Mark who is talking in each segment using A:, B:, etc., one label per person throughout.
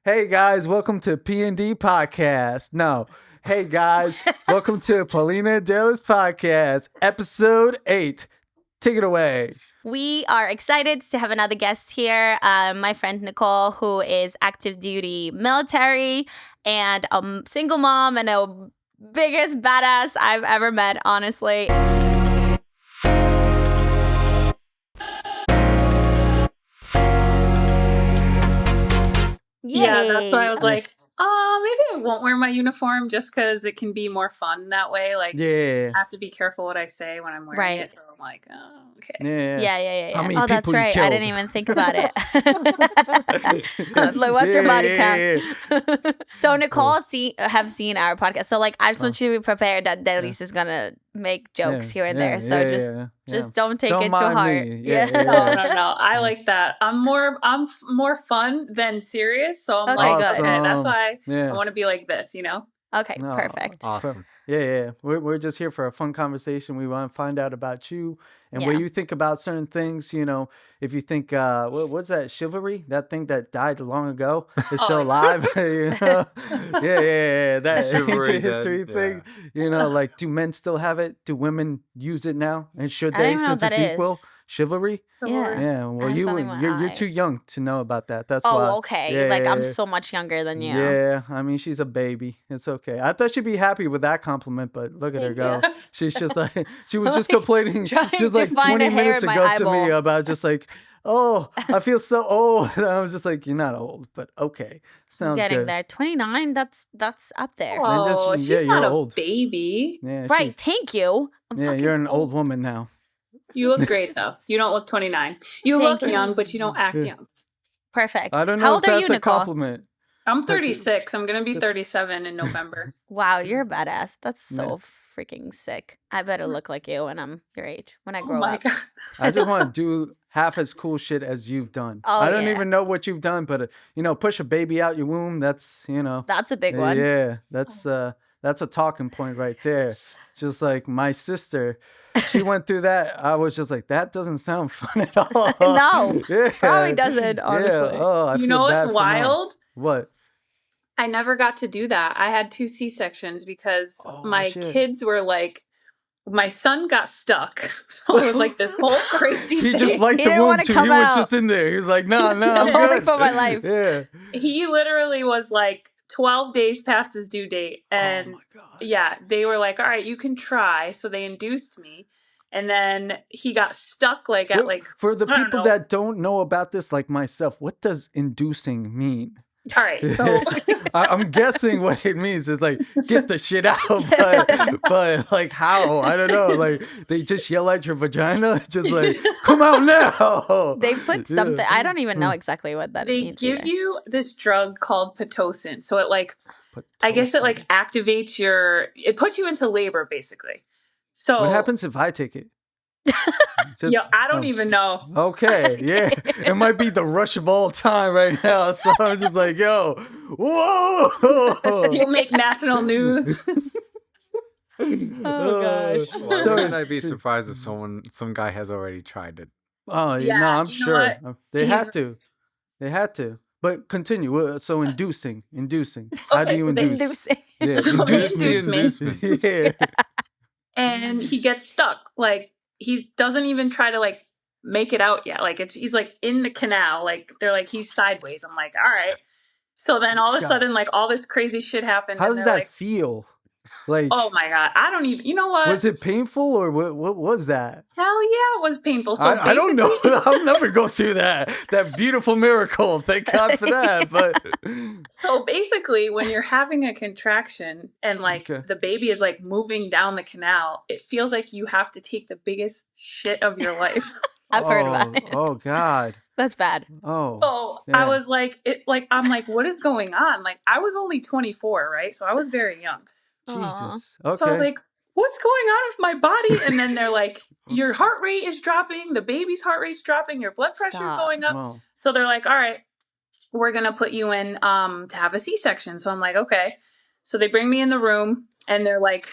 A: Hey guys, welcome to PND Podcast. No. Hey guys, welcome to Paulina Derlis Podcast, episode 8. Take it away.
B: We are excited to have another guest here, my friend Nicole, who is active duty military and a single mom and a biggest badass I've ever met, honestly.
C: Yeah, that's why I was like, maybe I won't wear my uniform just because it can be more fun that way. Like, I have to be careful what I say when I'm wearing it. So I'm like, oh, okay.
B: Yeah.
A: How many
B: oh, that's
A: people you
B: right.
A: killed?
B: I didn't even think about it. Like, what's your body count? So Nicole have seen our podcast. So like, I just want you to be prepared that Derlis is gonna make jokes here and there. So just don't take it too hard.
C: No. I like that. I'm more fun than serious. So I'm like,
A: awesome.
C: okay, that's why I want to be like this, you know?
B: Okay, perfect.
D: Awesome.
A: Yeah. We're just here for a fun conversation. We want to find out about you and what you think about certain things. You know, if you think, what's that, chivalry? That thing that died long ago is still alive. You know? That ancient history thing. You know, like, do men still have it? Do women use it now? And should they, since it's equal? Chivalry? Yeah. Well, you're too young to know about that. That's why.
B: Oh, okay. I'm so much younger than you.
A: Yeah. I mean, she's a baby. It's okay. I thought she'd be happy with that compliment, but look at her go. She's just like, she was just complaining just like 20 minutes ago to me about just like, oh, I feel so old. And I was just like, you're not old, but okay. Sounds
B: getting
A: good.
B: there. 29, that's up there.
C: Oh, she's not a
A: old
C: baby.
A: Yeah,
B: right. Thank you.
A: You're an old woman now.
C: You look great, though. You don't look 29. You look young, but you don't act young.
B: Perfect.
A: I don't know
B: How
A: if
B: old are
A: that's
B: you,
A: a
B: Nicole?
A: compliment.
C: I'm 36. I'm going to be 37 in November.
B: Wow, you're a badass. That's so freaking sick. I better look like you when I'm your age, when I grow up.
C: God.
A: I just want to do half as cool shit as you've done.
B: Oh,
A: I don't even know what you've done, but, push a baby out your womb, that's,
B: That's a big one.
A: Yeah, that's a talking point right there. Just like my sister, she went through that. I was just like, that doesn't sound fun at all.
B: No, probably doesn't, honestly.
A: Yeah. Oh, I
C: you
A: feel
C: know
A: bad
C: what's
A: for
C: wild?
A: What?
C: I never got to do that. I had 2 C-sections because my kids were like, my son got stuck. So it was like this whole crazy
A: He
C: thing.
A: just liked the womb too. He was just in there. He was like, no, I'm good.
B: For my life.
A: Yeah.
C: He literally was like 12 days past his due date. And they were like, all right, you can try. So they induced me. And then he got stuck
A: for the people that don't know about this, like myself, what does inducing mean?
C: All right, so
A: I'm guessing what it means is like get the shit out, but like how? I don't know. Like they just yell at your vagina, just like come out now.
B: They put something. I don't even know exactly what that means.
C: They give you this drug called Pitocin. So it I guess it activates it puts you into labor basically. So
A: what happens if I take it?
C: I don't even know.
A: Okay, yeah. It might be the rush of all time right now. So I'm just like, yo, whoa.
C: You'll make national news.
B: Oh, gosh.
D: Well, so wouldn't I be surprised if some guy has already tried it?
A: Oh, yeah, no, I'm sure. They had to. But continue. So inducing. How do you induce? Yeah,
C: induce the inducement.
A: Yeah.
C: And he gets stuck. Like, he doesn't even try to make it out yet. Like he's in the canal. Like they're like he's sideways. I'm like, all right. So then all of a sudden, all this crazy shit happened.
A: How does that feel? Like,
C: oh my God, I don't even. You know what?
A: Was it painful or what was that?
C: Hell yeah, it was painful. So
A: I don't know. I'll never go through that beautiful miracle. Thank God for that. But
C: so basically, when you're having a contraction and the baby is moving down the canal, it feels like you have to take the biggest shit of your life.
B: I've heard about it.
A: Oh God,
B: that's bad.
C: So I was I'm like, what is going on? Like I was only 24, right? So I was very young.
A: Jesus. Okay.
C: So I was like, what's going on with my body? And then they're like, your heart rate is dropping. The baby's heart rate's dropping. Your blood pressure's going up.
A: Wow.
C: So they're like, all right, we're going to put you in to have a C-section. So I'm like, okay. So they bring me in the room and they're like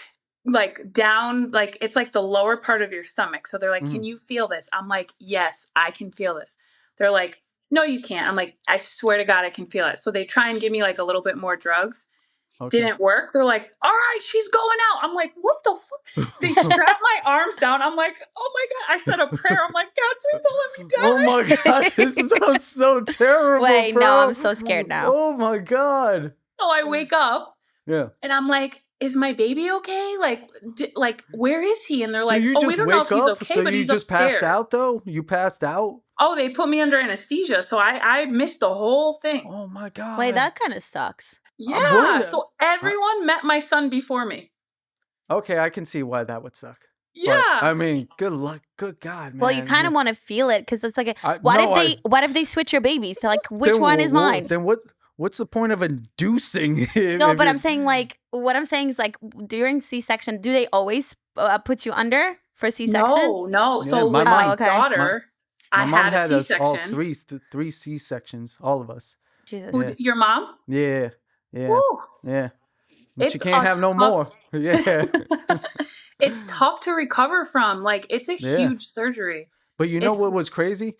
C: down, it's the lower part of your stomach. So they're like, can you feel this? I'm like, yes, I can feel this. They're like, no, you can't. I'm like, I swear to God, I can feel it. So they try and give me like a little bit more drugs. Okay. Didn't work. They're like, all right, she's going out. I'm like, what the fuck? They strap my arms down. I'm like, oh my God. I said a prayer. I'm like, God, please don't let me die.
A: Oh my God. This sounds so terrible.
B: Wait,
A: bro.
B: no, I'm so scared now.
A: Oh my God.
C: So I wake up.
A: Yeah.
C: And I'm like, is my baby okay? Like, where is he? And they're
A: so
C: like,
A: you
C: oh,
A: just
C: we don't know if he's okay,
A: so
C: but
A: you
C: he's
A: just
C: upstairs.
A: passed out though? You passed out?
C: Oh, they put me under anesthesia. So I missed the whole thing.
A: Oh my God.
B: Wait, that kind of sucks.
C: Yeah. So everyone met my son before me.
A: Okay, I can see why that would suck.
C: Yeah.
A: But, I mean, good luck. Good God, man.
B: Well, you kind of want to feel it because it's like, what if they switch your babies? So like, which one is mine?
A: Then what's the point of inducing?
B: No, but I'm saying like, what I'm saying is like during C-section, do they always put you under for C-section?
C: No. So with my daughter,
A: my mom
C: had a C-section.
A: Us all three C-sections, all of us.
B: Jesus.
C: Yeah. Your mom?
A: Yeah.
C: Woo.
A: Yeah. But she can't have no more. Yeah.
C: It's tough to recover from. Like, it's a huge surgery.
A: But you know what was crazy?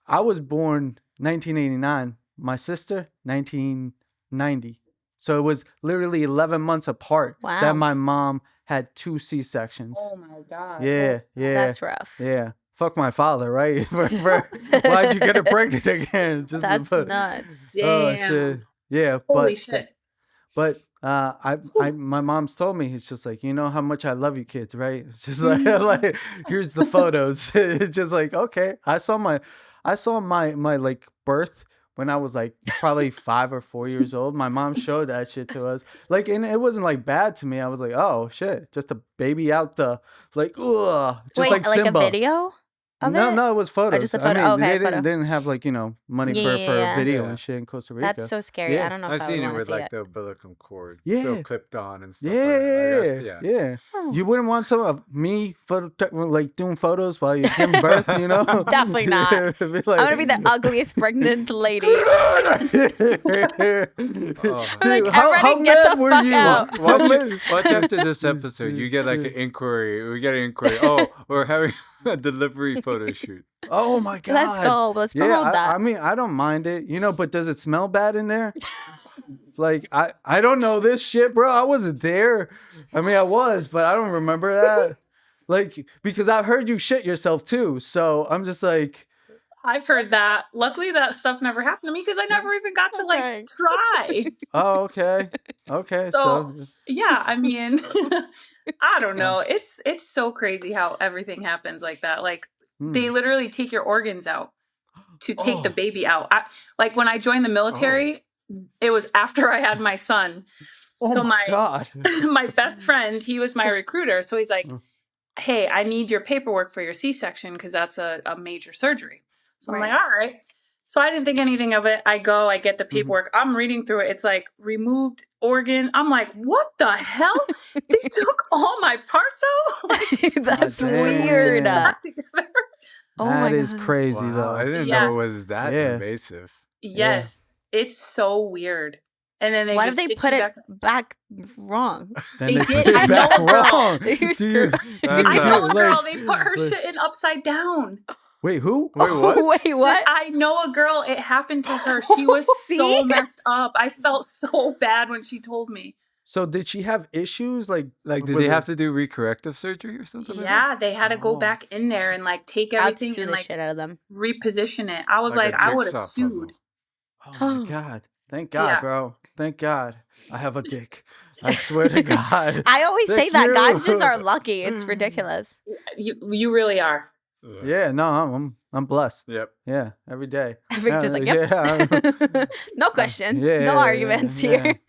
A: I was born 1989. My sister, 1990. So it was literally 11 months apart that my mom had 2 C-sections.
C: Oh, my God.
A: Yeah.
B: That's rough.
A: Yeah. Fuck my father, right? Why'd you get her pregnant again?
B: That's nuts.
C: Damn.
A: Oh, shit. Yeah.
C: Holy shit.
A: But my mom's told me, it's just like, you know how much I love you kids, right? It's just like here's the photos. It's just like, okay. I saw my like birth when I was like probably 5 or 4 years old. My mom showed that shit to us. Like, and it wasn't like bad to me. I was like, oh shit, just a baby out the like, ugh. Just
B: like
A: Simba.
B: A video?
A: No, it was photos.
B: Just a photo.
A: They didn't have like, you know, money for a video and shit in Costa Rica.
B: That's so scary. I don't know if
D: I've seen it with like the umbilical cord still clipped on and stuff. Yeah.
A: Oh. You wouldn't want some of me like doing photos while you're giving birth, you know?
B: Definitely not. I'm gonna be the ugliest pregnant lady.
A: How mad were you?
B: Out.
D: Watch after this episode. You get like an inquiry. We get an inquiry. Oh, we're having a delivery photo shoot.
A: Oh my God.
B: Let's go. Let's promote that.
A: I mean, I don't mind it, you know, but does it smell bad in there? Like, I don't know this shit, bro. I wasn't there. I mean, I was, but I don't remember that. Like, because I've heard you shit yourself too. So I'm just like.
C: I've heard that. Luckily, that stuff never happened to me because I never even got to like try.
A: Oh, okay. Okay. So
C: yeah, I mean, I don't know. It's so crazy how everything happens like that. Like they literally take your organs out to take the baby out. Like when I joined the military, it was after I had my son.
A: Oh
C: so
A: my God.
C: My best friend, he was my recruiter. So he's like, hey, I need your paperwork for your C-section because that's a major surgery. So I'm like, all right. So I didn't think anything of it. I get the paperwork. I'm reading through it. It's like removed organ. I'm like, what the hell? They took all my parts out?
B: That's weird.
A: That is crazy, though.
D: I didn't know it was that invasive.
C: Yes. It's so weird. And then
B: why did they put it back wrong?
C: They did. I know a girl.
B: I
C: know a girl. They put her shit in upside down.
A: Wait, who?
D: Wait, what?
B: Wait, what?
C: I know a girl. It happened to her. She was so messed up. I felt so bad when she told me.
A: So did she have issues? Like
D: did they have to do recorrective surgery or something?
C: Yeah, they had to go back in there and like take everything and like
B: shit out of them.
C: Reposition it. I was like I would have sued.
A: Oh my God. Thank God, bro. Thank God. I have a dick. I swear to God.
B: I always say that. Guys just are lucky. It's ridiculous.
C: You really are.
A: Yeah, no, I'm blessed.
D: Yep.
A: Yeah, every day.
B: Victor's like, yep. Yeah. No question. No arguments here.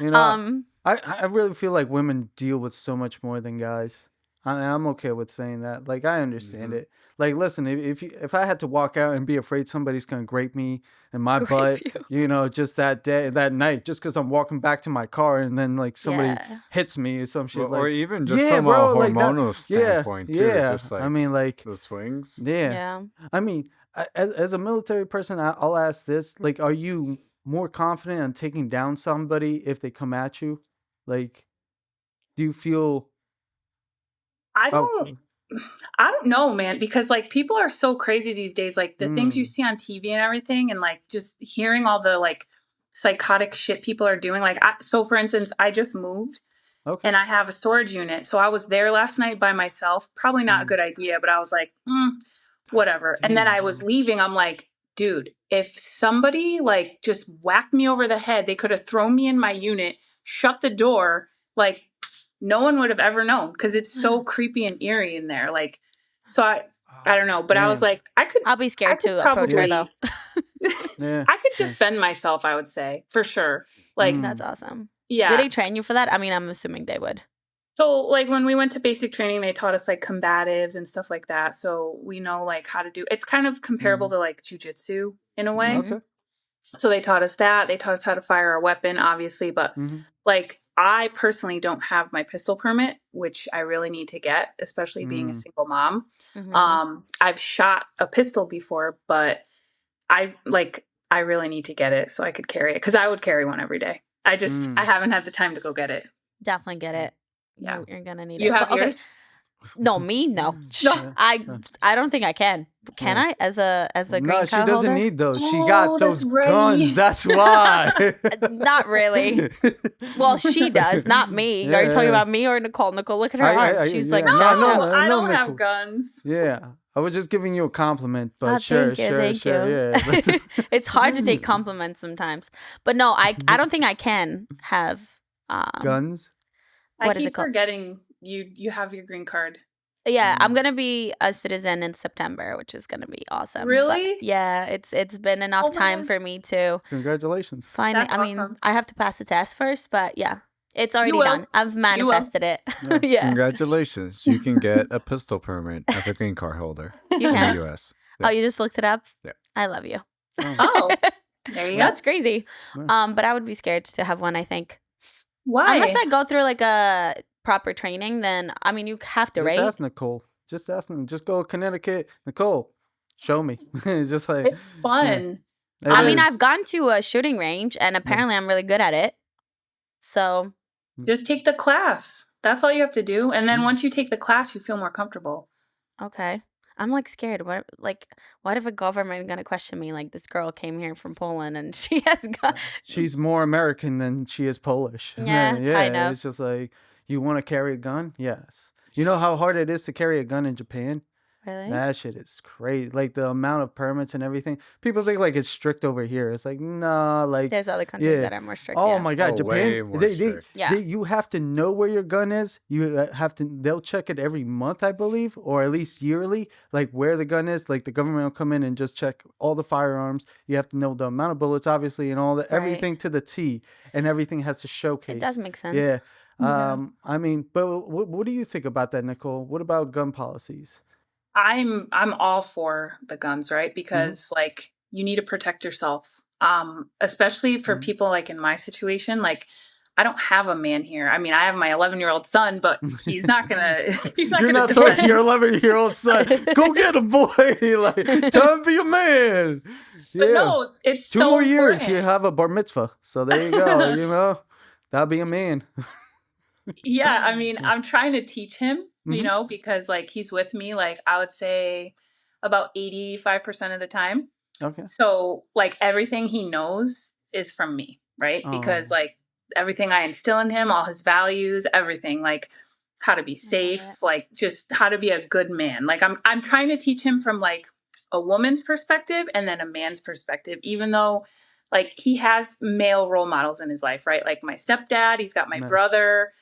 A: You know, I really feel like women deal with so much more than guys. I'm okay with saying that. Like, I understand it. Like, listen, if I had to walk out and be afraid somebody's gonna grape me in my butt, you know, just that night, just because I'm walking back to my car and then like somebody hits me or some shit,
D: or even just from a hormonal standpoint too. Just like,
A: I mean, like
D: the swings.
A: Yeah. I mean, as a military person, I'll ask this: like, are you more confident in taking down somebody if they come at you? Like, do you feel?
C: I don't I don't know, man, because like people are so crazy these days. Like the things you see on TV and everything, and like just hearing all the like psychotic shit people are doing. Like, so for instance, I just moved and I have a storage unit. So I was there last night by myself. Probably not a good idea, but I was like, whatever. And then I was leaving. I'm like, dude, if somebody like just whacked me over the head, they could have thrown me in my unit, shut the door, like no one would have ever known because it's so creepy and eerie in there. Like, so I don't know, but I was like,
B: I'll be scared to approach her though.
C: I could defend myself, I would say, for sure. Like,
B: that's awesome.
C: Yeah.
B: Do they train you for that? I mean, I'm assuming they would.
C: So like when we went to basic training, they taught us like combatives and stuff like that. So we know like how to do, it's kind of comparable to like jujitsu in a way.
A: Okay.
C: So they taught us that. They taught us how to fire a weapon, obviously. But like I personally don't have my pistol permit, which I really need to get, especially being a single mom. I've shot a pistol before, but I really need to get it so I could carry it because I would carry one every day. I haven't had the time to go get it.
B: Definitely get it.
C: Yeah.
B: You're gonna need it.
C: You have yours?
B: No, me? No. I don't think I can. Can I as a green
A: No,
B: card
A: she doesn't
B: holder?
A: need those. She got those guns. That's why.
B: Not really. Well, she does, not me. Are you talking about me or Nicole? Nicole, look at her arms. She's like,
C: no, I don't
A: Nicole.
C: have guns.
A: Yeah. I was just giving you a compliment, but
B: thank you.
A: Yeah.
B: It's hard to take compliments sometimes. But no, I don't think I can have
A: guns.
B: What
C: I
B: is
C: keep
B: it called?
C: forgetting you have your green card.
B: Yeah, I'm gonna be a citizen in September, which is gonna be awesome.
C: Really?
B: But yeah, it's been enough time for me to
A: Congratulations.
B: find it.
C: That's
B: I mean,
C: awesome.
B: I have to pass the test first, but yeah, it's already
C: will.
B: done. I've manifested it. Yeah.
D: Congratulations. You can get a pistol permit as a green card holder
B: You
D: in
B: can?
D: the US.
B: Oh, you just looked it up?
D: Yeah.
B: I love you.
C: Oh, there you go.
B: That's crazy. But I would be scared to have one, I think.
C: Why?
B: Unless I go through like a proper training, then I mean you have to,
A: Just
B: right?
A: ask Nicole. Just ask them. Just go to Connecticut. Nicole, show me. It's just like
C: It's fun.
B: I mean, I've gone to a shooting range and apparently I'm really good at it. So
C: Just take the class. That's all you have to do. And then once you take the class, you feel more comfortable.
B: okay. I'm like scared. What if a government gonna question me? Like this girl came here from Poland and she has got.
A: She's more American than she is Polish.
B: Yeah, kind of.
A: It's just like, you want to carry a gun? Yes. You know how hard it is to carry a gun in Japan?
B: Really?
A: That shit is crazy. Like the amount of permits and everything. People think like it's strict over here. It's like, nah, like
B: There's other countries that are more strict.
A: Oh
B: yeah.
A: my god,
D: way
A: Japan!
D: more strict.
B: Yeah.
A: You have to know where your gun is. You have to. They'll check it every month, I believe, or at least yearly. Like where the gun is. Like the government will come in and just check all the firearms. You have to know the amount of bullets, obviously, and all the everything to the T, and everything has to showcase.
B: It does make sense.
A: Yeah. I mean, but what do you think about that, Nicole? What about gun policies?
C: I'm all for the guns, right? Because like you need to protect yourself. Especially for people like in my situation, like I don't have a man here. I mean, I have my 11-year-old son, but he's not gonna
A: You're not throwing your 11-year-old son. Go get him, boy. Like, time for your man.
C: But no, it's
A: 2
C: so
A: more years,
C: important.
A: you have a bar mitzvah. So there you go. You know, that'll be a man.
C: Yeah, I mean, I'm trying to teach him, you know, because like he's with me, like I would say about 85% of the time.
A: Okay.
C: So like everything he knows is from me, right? Because like everything I instill in him, all his values, everything, like how to be safe, like just how to be a good man. Like I'm trying to teach him from like a woman's perspective and then a man's perspective, even though like he has male role models in his life, right? Like my stepdad, he's got my brother,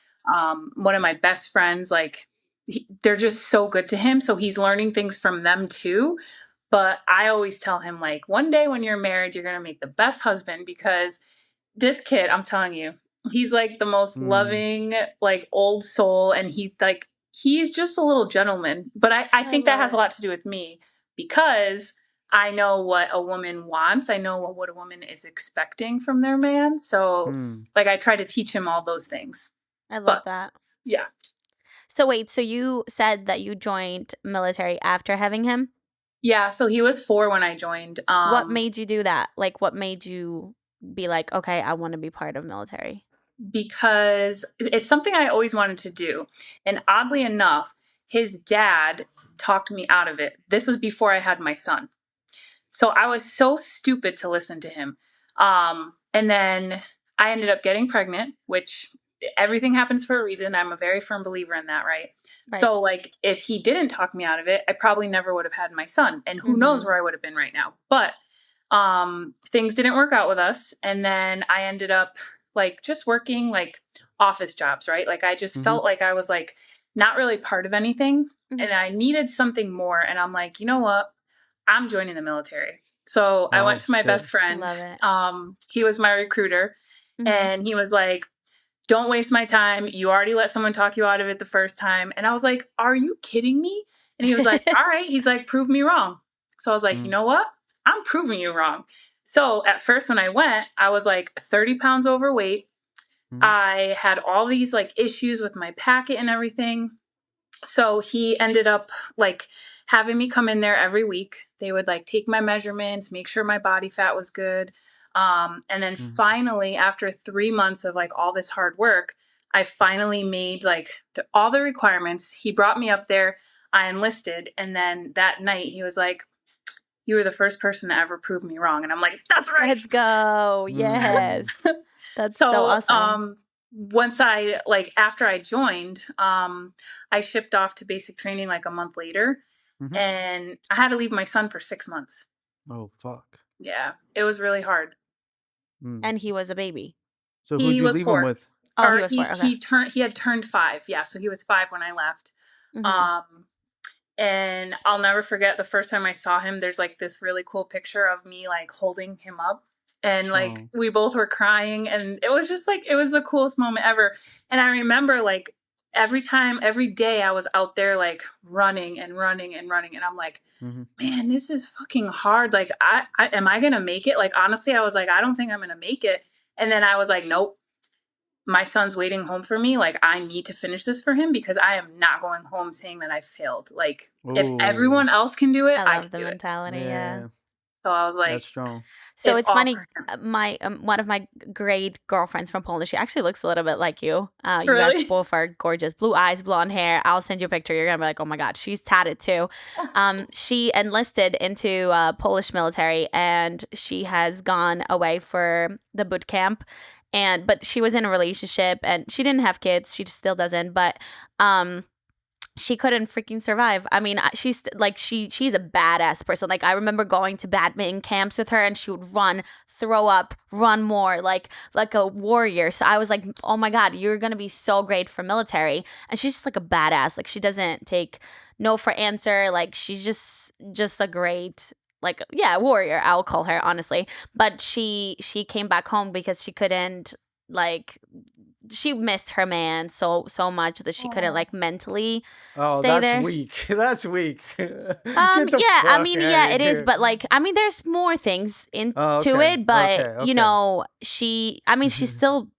C: one of my best friends, like they're just so good to him. So he's learning things from them too. But I always tell him like one day when you're married, you're going to make the best husband because this kid, I'm telling you, he's like the most loving, like old soul. And he's just a little gentleman. But I think that has a lot to do with me because I know what a woman wants. I know what a woman is expecting from their man. So like I try to teach him all those things.
B: I love that.
C: Yeah.
B: So wait, so you said that you joined military after having him?
C: Yeah. So he was 4 when I joined.
B: What made you do that? Like what made you be like, okay, I want to be part of military?
C: Because it's something I always wanted to do. And oddly enough, his dad talked me out of it. This was before I had my son. So I was so stupid to listen to him. And then I ended up getting pregnant, which everything happens for a reason. I'm a very firm believer in that, right? So like if he didn't talk me out of it, I probably never would have had my son. And who knows where I would have been right now. But things didn't work out with us. And then I ended up like just working like office jobs, right? Like I just felt like I was like not really part of anything. And I needed something more. And I'm like, you know what? I'm joining the military. So I went to my best friend. He was my recruiter. And he was like, don't waste my time. You already let someone talk you out of it the first time. And I was like, are you kidding me? And he was like, all right. He's like, prove me wrong. So I was like, you know what? I'm proving you wrong. So at first when I went, I was like 30 pounds overweight. I had all these like issues with my packet and everything. So he ended up like having me come in there every week. They would like take my measurements, make sure my body fat was good. And then finally, after 3 months of like all this hard work, I finally made like all the requirements. He brought me up there. I enlisted. And then that night he was like, you were the first person to ever prove me wrong. And I'm like, that's right.
B: Let's go. Yes. That's so awesome.
C: Once I like after I joined, I shipped off to basic training like a month later, and I had to leave my son for 6 months.
A: Oh fuck!
C: Yeah, it was really hard.
B: And he was a baby.
A: So who did you leave him with?
B: Oh, he was 4. Okay.
C: He had turned 5. Yeah, so he was 5 when I left. And I'll never forget the first time I saw him. There's like this really cool picture of me like holding him up. And like we both were crying, and it was just like it was the coolest moment ever. And I remember like every day I was out there like running, and I'm like, man, this is fucking hard. Like I am I gonna make it? Like honestly, I was like, I don't think I'm gonna make it. And then I was like, nope, my son's waiting home for me. Like I need to finish this for him because I am not going home saying that I failed. Like if everyone else can do it, I
B: love
C: can
B: the
C: do
B: mentality.
C: it.
B: Yeah.
C: So I was like,
A: that's strong.
B: So it's funny. My one of my great girlfriends from Poland, she actually looks a little bit like you. You guys both are gorgeous. Blue eyes, blonde hair. I'll send you a picture. You're gonna be like, oh my god, she's tatted too. She enlisted into Polish military, and she has gone away for the boot camp. But she was in a relationship, and she didn't have kids. She still doesn't. But she couldn't freaking survive. I mean, she's like she's a badass person. Like I remember going to badminton camps with her, and she would run, throw up, run more, like a warrior. So I was like, oh my god, you're gonna be so great for military. And she's just like a badass. Like she doesn't take no for answer. Like she's just a great warrior. I'll call her honestly. But she came back home because she couldn't she missed her man so much that she couldn't like mentally stay there.
A: Weak. That's weak.
B: I mean, yeah, it is, but like, I mean, there's more things into it, but you know, she's still,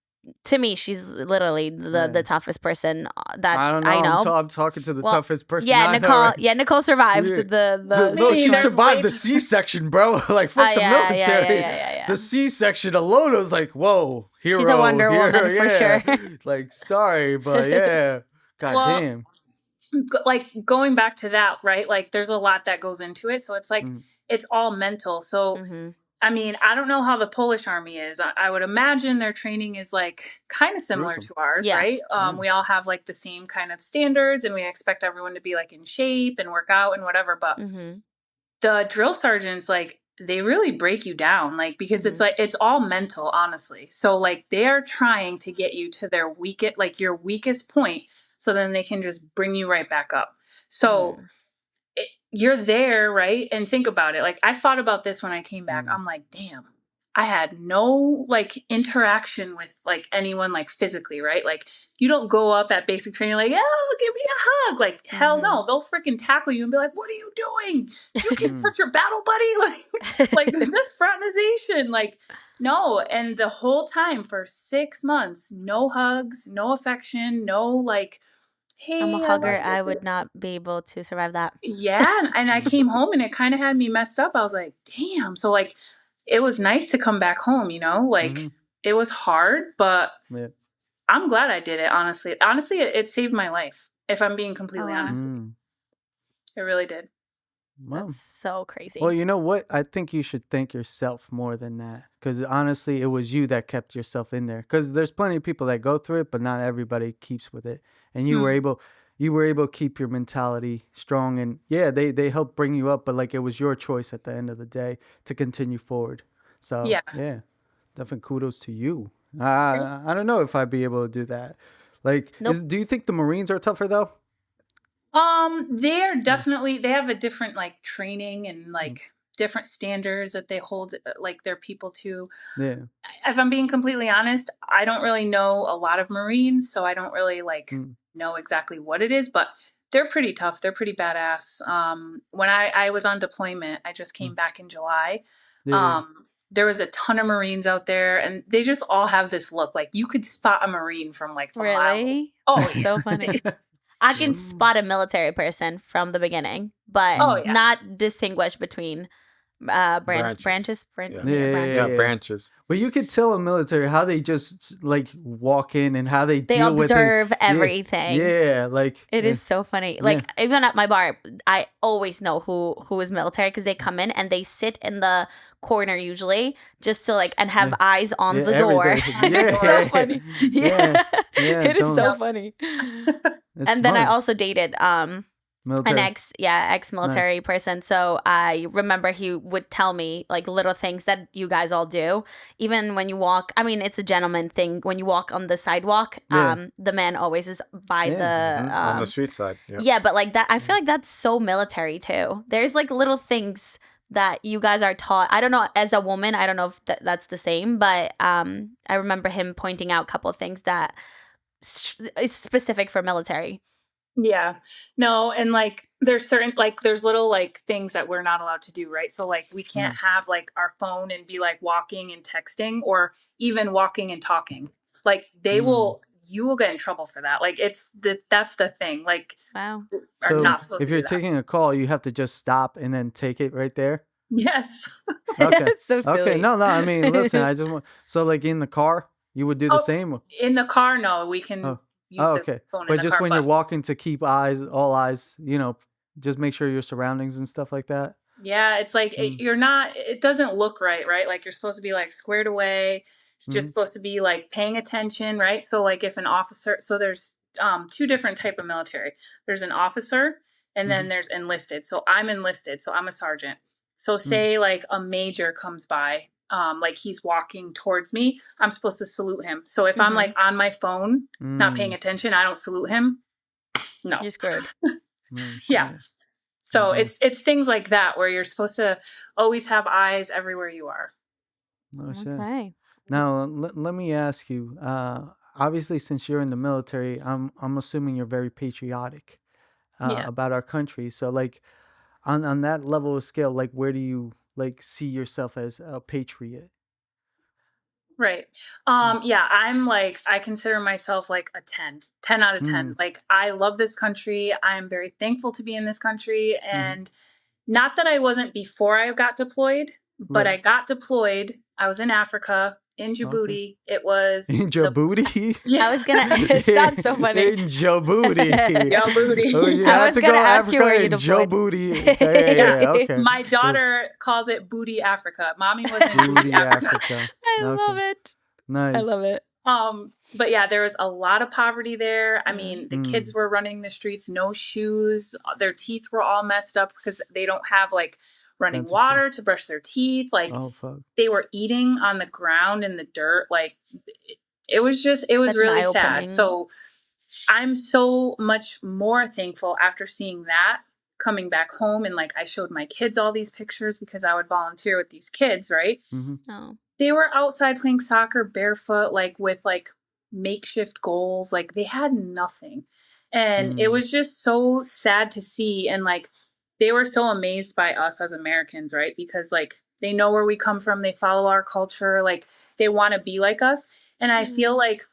B: to me, she's literally the toughest person that I know.
A: I'm talking to the toughest person.
B: Yeah, Nicole. Yeah, Nicole survived
A: No, she survived the C-section, bro. Like fuck the military.
B: Yeah.
A: The C-section alone was like, whoa, hero.
B: She's a Wonder Woman for sure.
A: Like, sorry, but yeah, goddamn.
C: Like going back to that, right? Like, there's a lot that goes into it, so it's like it's all mental. So. I mean, I don't know how the Polish army is. I would imagine their training is like kind of similar to ours, right? We all have like the same kind of standards, and we expect everyone to be like in shape and work out and whatever. But the drill sergeants, like they really break you down, like because it's like it's all mental, honestly. So like they are trying to get you to their weakest, like your weakest point, so then they can just bring you right back up. So. You're there, right? And think about it. Like, I thought about this when I came back. I'm like, damn, I had no, like, interaction with, like, anyone, like, physically, right? Like, you don't go up at basic training like, oh, give me a hug. Like, hell no. They'll freaking tackle you and be like, what are you doing? You can hurt your battle buddy? Like this fraternization. Like, no. And the whole time for 6 months, no hugs, no affection, no, like, hey,
B: I'm a hugger. I would not be able to survive that.
C: Yeah. And I came home and it kind of had me messed up. I was like, damn. So like, it was nice to come back home, you know, like it was hard, but I'm glad I did it. Honestly, it saved my life. if I'm being completely
B: Oh, wow.
C: honest with you. It really did.
A: Well,
B: That's so crazy.
A: well, you know what? I think you should thank yourself more than that. Because honestly, it was you that kept yourself in there. Because there's plenty of people that go through it, but not everybody keeps with it. And you were able to keep your mentality strong. And yeah, they helped bring you up, but like it was your choice at the end of the day to continue forward. So yeah, definitely kudos to you. I don't know if I'd be able to do that. Like,
B: Nope.
A: do you think the Marines are tougher though?
C: They're definitely, they have a different like training and like different standards that they hold like their people to.
A: Yeah.
C: If I'm being completely honest, I don't really know a lot of Marines, so I don't really like know exactly what it is, but they're pretty tough. They're pretty badass. When I was on deployment, I just came back in July.
A: Yeah.
C: There was a ton of Marines out there, and they just all have this look. Like you could spot a Marine from like a mile.
B: Really?
C: Oh,
B: So funny. I can spot a military person from the beginning, but not distinguish between branches.
D: Branches.
A: But you could tell a military how they just like walk in and how they deal with it.
B: They observe everything.
A: Yeah, like
B: it is so funny. Like even at my bar, I always know who is military because they come in and they sit in the corner usually just to like and have eyes on the door. It's so funny. It is so funny. And then I also dated
A: military.
B: an ex-military person. So I remember he would tell me like little things that you guys all do. Even when you walk, I mean, it's a gentleman thing. When you walk on the sidewalk, the man always is by
D: on the street side.
B: Yeah, but like that, I feel like that's so military too. There's like little things that you guys are taught. I don't know, as a woman, I don't know if that's the same, but I remember him pointing out a couple of things that is specific for military.
C: Yeah. No, and like there's certain like there's little like things that we're not allowed to do, right? So like we can't have like our phone and be like walking and texting or even walking and talking. Like you will get in trouble for that. Like that's the thing. Like
B: wow.
C: Are
A: so
C: not supposed
A: if
C: to
A: you're
C: do that.
A: taking a call, you have to just stop and then take it right there.
C: Yes.
A: Okay.
B: It's so silly.
A: Okay. No. I mean, listen. I just want so like in the car, you would do the same.
C: In the car, no, we can.
A: Okay. But just when you're walking to keep all eyes, just make sure your surroundings and stuff like that.
C: Yeah, it's like it doesn't look right? Like you're supposed to be like squared away. It's just supposed to be like paying attention, right? So like if an officer, so there's two different type of military. There's an officer and then there's enlisted. So I'm enlisted, so I'm a sergeant. So say like a major comes by, like he's walking towards me, I'm supposed to salute him. So if I'm like on my phone, not paying attention, I don't salute him. No.
B: You're screwed.
C: Yeah. So it's things like that where you're supposed to always have eyes everywhere you are.
A: Oh, shit.
B: Okay.
A: Now let me ask you. Obviously, since you're in the military, I'm assuming you're very patriotic about our country. So like on that level of scale, like where do you like see yourself as a patriot?
C: Right. Yeah, I'm like, I consider myself like a 10 out of 10. Like, I love this country. I'm very thankful to be in this country. And not that I wasn't before I got deployed, but I got deployed. I was in Africa, in Djibouti. It was
A: in Djibouti.
B: I was gonna. It sounds so funny.
A: In Djibouti.
C: Djibouti.
A: Oh, you
B: I was gonna ask you where you deployed.
A: Djibouti. Yeah, okay.
C: My daughter calls it Booty Africa. Mommy was in Booty Africa.
B: I love it.
A: Nice.
B: I love it.
C: But yeah, there was a lot of poverty there. I mean, the kids were running the streets, no shoes. Their teeth were all messed up because they don't have like running water to brush their teeth. Like they were eating on the ground in the dirt. Like it was really sad. So I'm so much more thankful after seeing that coming back home. And like, I showed my kids all these pictures because I would volunteer with these kids. Right.
B: Oh.
C: They were outside playing soccer barefoot, like with like makeshift goals. Like they had nothing. And it was just so sad to see. And like, they were so amazed by us as Americans, right? Because like, they know where we come from. They follow our culture. Like they want to be like us. And I feel like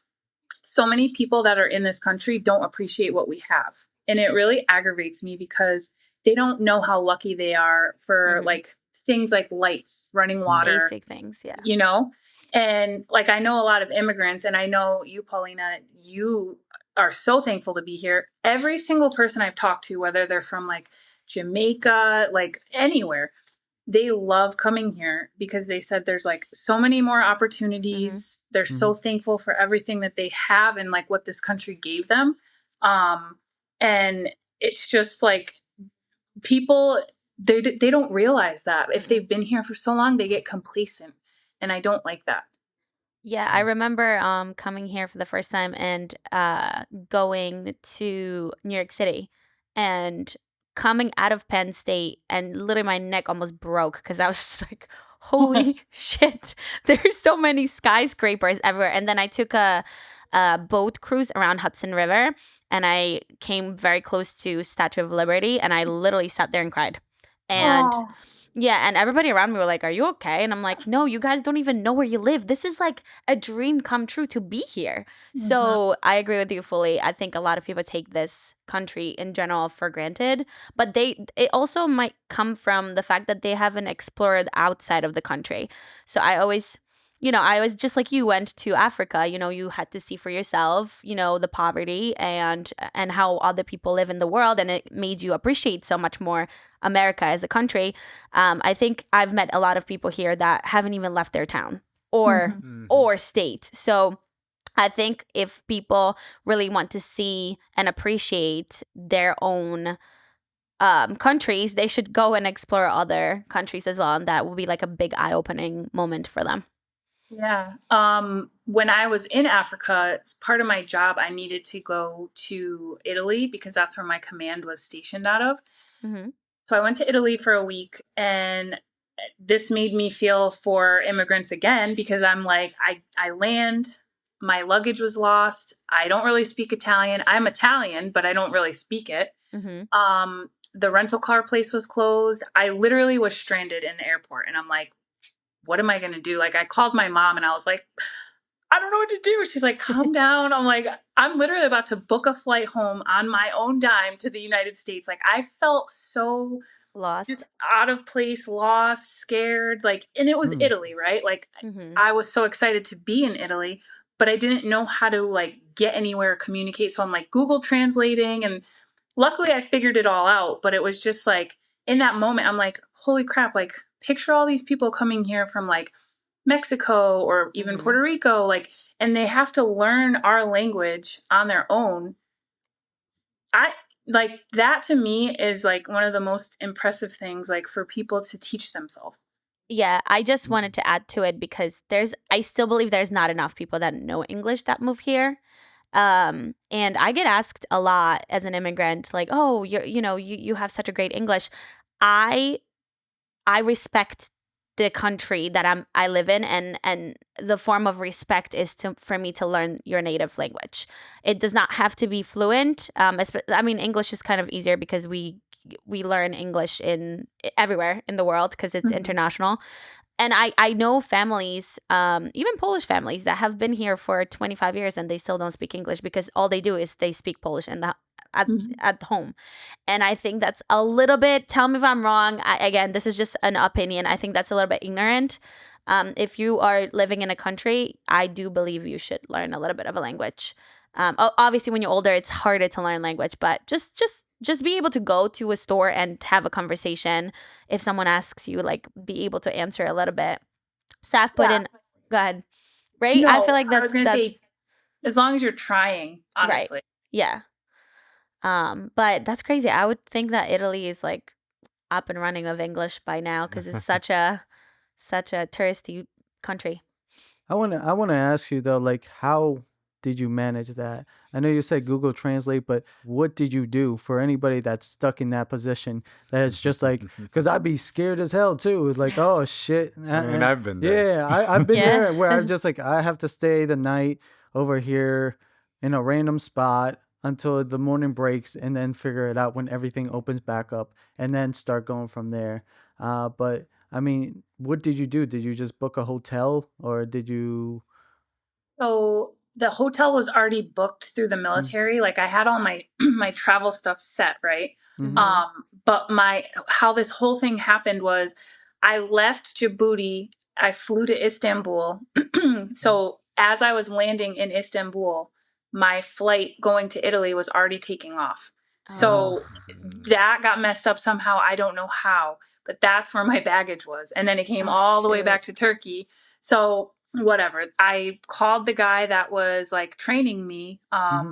C: so many people that are in this country don't appreciate what we have. And it really aggravates me because they don't know how lucky they are for like things like lights, running water.
B: Basic things, yeah.
C: You know? And like, I know a lot of immigrants, and I know you, Paulina, you are so thankful to be here. Every single person I've talked to, whether they're from like Jamaica, like anywhere, they love coming here because they said there's like so many more opportunities. They're so thankful for everything that they have and like what this country gave them. And it's just like people, they don't realize that if they've been here for so long, they get complacent. And I don't like that.
B: Yeah, I remember coming here for the first time and going to New York City and coming out of Penn State, and literally my neck almost broke because I was just like, holy shit, there's so many skyscrapers everywhere. And then I took a boat cruise around Hudson River, and I came very close to Statue of Liberty, and I literally sat there and cried. And yeah, and everybody around me were like, are you okay? And I'm like, no, you guys don't even know where you live. This is like a dream come true to be here. So I agree with you fully. I think a lot of people take this country in general for granted, but it also might come from the fact that they haven't explored outside of the country. So I always just like you went to Africa, you had to see for yourself, the poverty and how other people live in the world. And it made you appreciate so much more America as a country. I think I've met a lot of people here that haven't even left their town or state. So I think if people really want to see and appreciate their own countries, they should go and explore other countries as well. And that will be like a big eye-opening moment for them.
C: Yeah. When I was in Africa, as part of my job, I needed to go to Italy because that's where my command was stationed out of. So I went to Italy for a week, and this made me feel for immigrants again, because I'm like, I land, my luggage was lost. I don't really speak Italian. I'm Italian, but I don't really speak it. The rental car place was closed. I literally was stranded in the airport, and I'm like, what am I going to do? Like, I called my mom and I was like, I don't know what to do. She's like, calm down. I'm like, I'm literally about to book a flight home on my own dime to the United States. Like, I felt so
B: lost,
C: just out of place, lost, scared. Like, and it was Italy, right? Like, I was so excited to be in Italy, but I didn't know how to like get anywhere, communicate. So I'm like Google translating, and luckily I figured it all out. But it was just like, in that moment, I'm like, holy crap, like, picture all these people coming here from like Mexico or even Puerto Rico, like, and they have to learn our language on their own. I like that. To me is like one of the most impressive things, like, for people to teach themselves.
B: Yeah, I just wanted to add to it because I still believe there's not enough people that know English that move here. And I get asked a lot as an immigrant, like, oh, you have such a great English. I respect the country that I live in, and the form of respect is for me to learn your native language. It does not have to be fluent. I mean, English is kind of easier because we learn English in everywhere in the world because it's international. And I know families, even Polish families, that have been here for 25 years and they still don't speak English because all they do is they speak Polish at home. And I think that's a little bit, tell me if I'm wrong. Again, this is just an opinion. I think that's a little bit ignorant. If you are living in a country, I do believe you should learn a little bit of a language. Obviously, when you're older, it's harder to learn language, but just be able to go to a store and have a conversation. If someone asks you, like, be able to answer a little bit. So I've put in, go ahead. Right?
C: No,
B: I feel like that's
C: say, as long as you're trying, honestly.
B: Right. Yeah. But that's crazy. I would think that Italy is like up and running of English by now because it's such a touristy country.
A: I wanna ask you though, like, how did you manage that? I know you said Google Translate, but what did you do for anybody that's stuck in that position? That it's just like, because I'd be scared as hell too. It's like, oh shit.
D: I mean, I've been there.
A: Yeah, I've been there where I'm just like, I have to stay the night over here in a random spot until the morning breaks, and then figure it out when everything opens back up, and then start going from there. But I mean, what did you do? Did you just book a hotel, or did you?
C: So the hotel was already booked through the military. Like, I had all my my travel stuff set, right? But how this whole thing happened was I left Djibouti. I flew to Istanbul. So as I was landing in Istanbul, my flight going to Italy was already taking off. So
D: Mm.
C: that got messed up somehow. I don't know how, but that's where my baggage was. And then it came all the way back to Turkey. So whatever. I called the guy that was like training me. I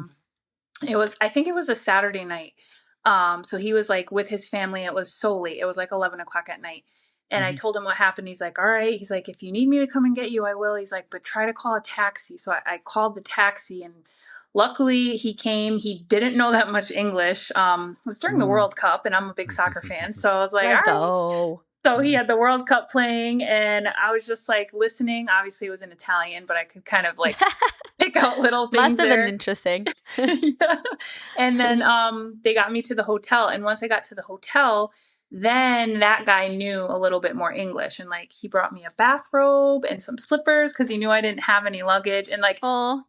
C: think it was a Saturday night. So he was like with his family. It was so late. It was like 11 o'clock at night. And I told him what happened. He's like, all right. He's like, if you need me to come and get you, I will. He's like, but try to call a taxi. So I called the taxi, and luckily he came. He didn't know that much English. It was during the World Cup, and I'm a big soccer fan. So I was like,
B: let's
C: all right.
B: go.
C: So he had the World Cup playing, and I was just like listening. Obviously it was in Italian, but I could kind of like pick out little things.
B: Must have been interesting.
C: Yeah. And then they got me to the hotel. And once I got to the hotel, then that guy knew a little bit more English. And like he brought me a bathrobe and some slippers because he knew I didn't have any luggage. And like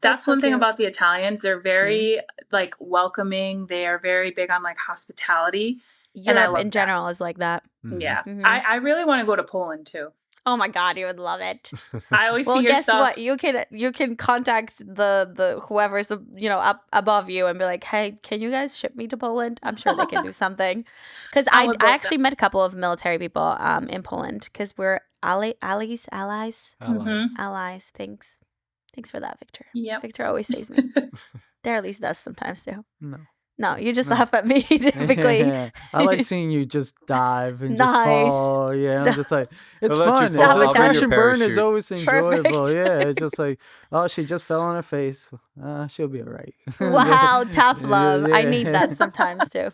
C: that's
B: so
C: one thing
B: cute.
C: about the Italians. They're very like welcoming. They are very big on like hospitality.
B: Europe in general is like that.
C: Yeah. I really want to go to Poland too.
B: Oh my God, you would love it.
C: I always see your
B: guess
C: stuff.
B: what? You can contact the whoever's up above you and be like, hey, can you guys ship me to Poland? I'm sure they can do something. Because I actually met a couple of military people in Poland because we're allies. Thanks for that, Victor.
C: Yep.
B: Victor always saves me. Derlis does sometimes too.
A: No,
B: you just laugh at me typically.
A: Yeah. I like seeing you just dive and just fall. Yeah, I'm just like, it's fun.
B: Sabotage.
A: Crash and burn is always enjoyable.
B: Perfect.
A: Yeah, it's just like, oh, she just fell on her face. She'll be all right.
B: Wow, tough love.
A: Yeah.
B: I need that sometimes too.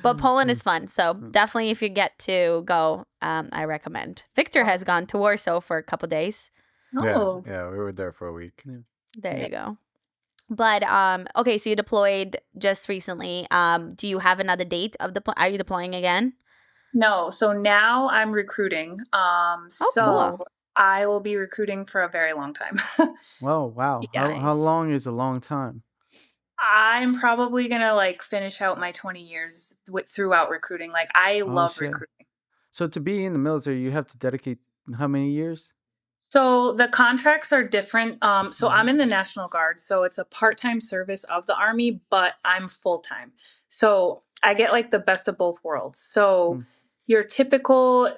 B: But Poland is fun. So definitely if you get to go, I recommend. Victor has gone to Warsaw for a couple days.
C: Oh.
D: Yeah, we were there for a week.
B: There you go. But okay, so you deployed just recently. Do you have another date of are you deploying again?
C: No. So now I'm recruiting.
B: Cool.
C: I will be recruiting for a very long time.
A: Oh, wow.
B: Nice.
A: How long is a long time?
C: I'm probably going to like finish out my 20 years throughout recruiting. Like I love recruiting.
A: So to be in the military, you have to dedicate how many years?
C: So the contracts are different. So I'm in the National Guard. So it's a part-time service of the Army, but I'm full-time. So I get like the best of both worlds. So your typical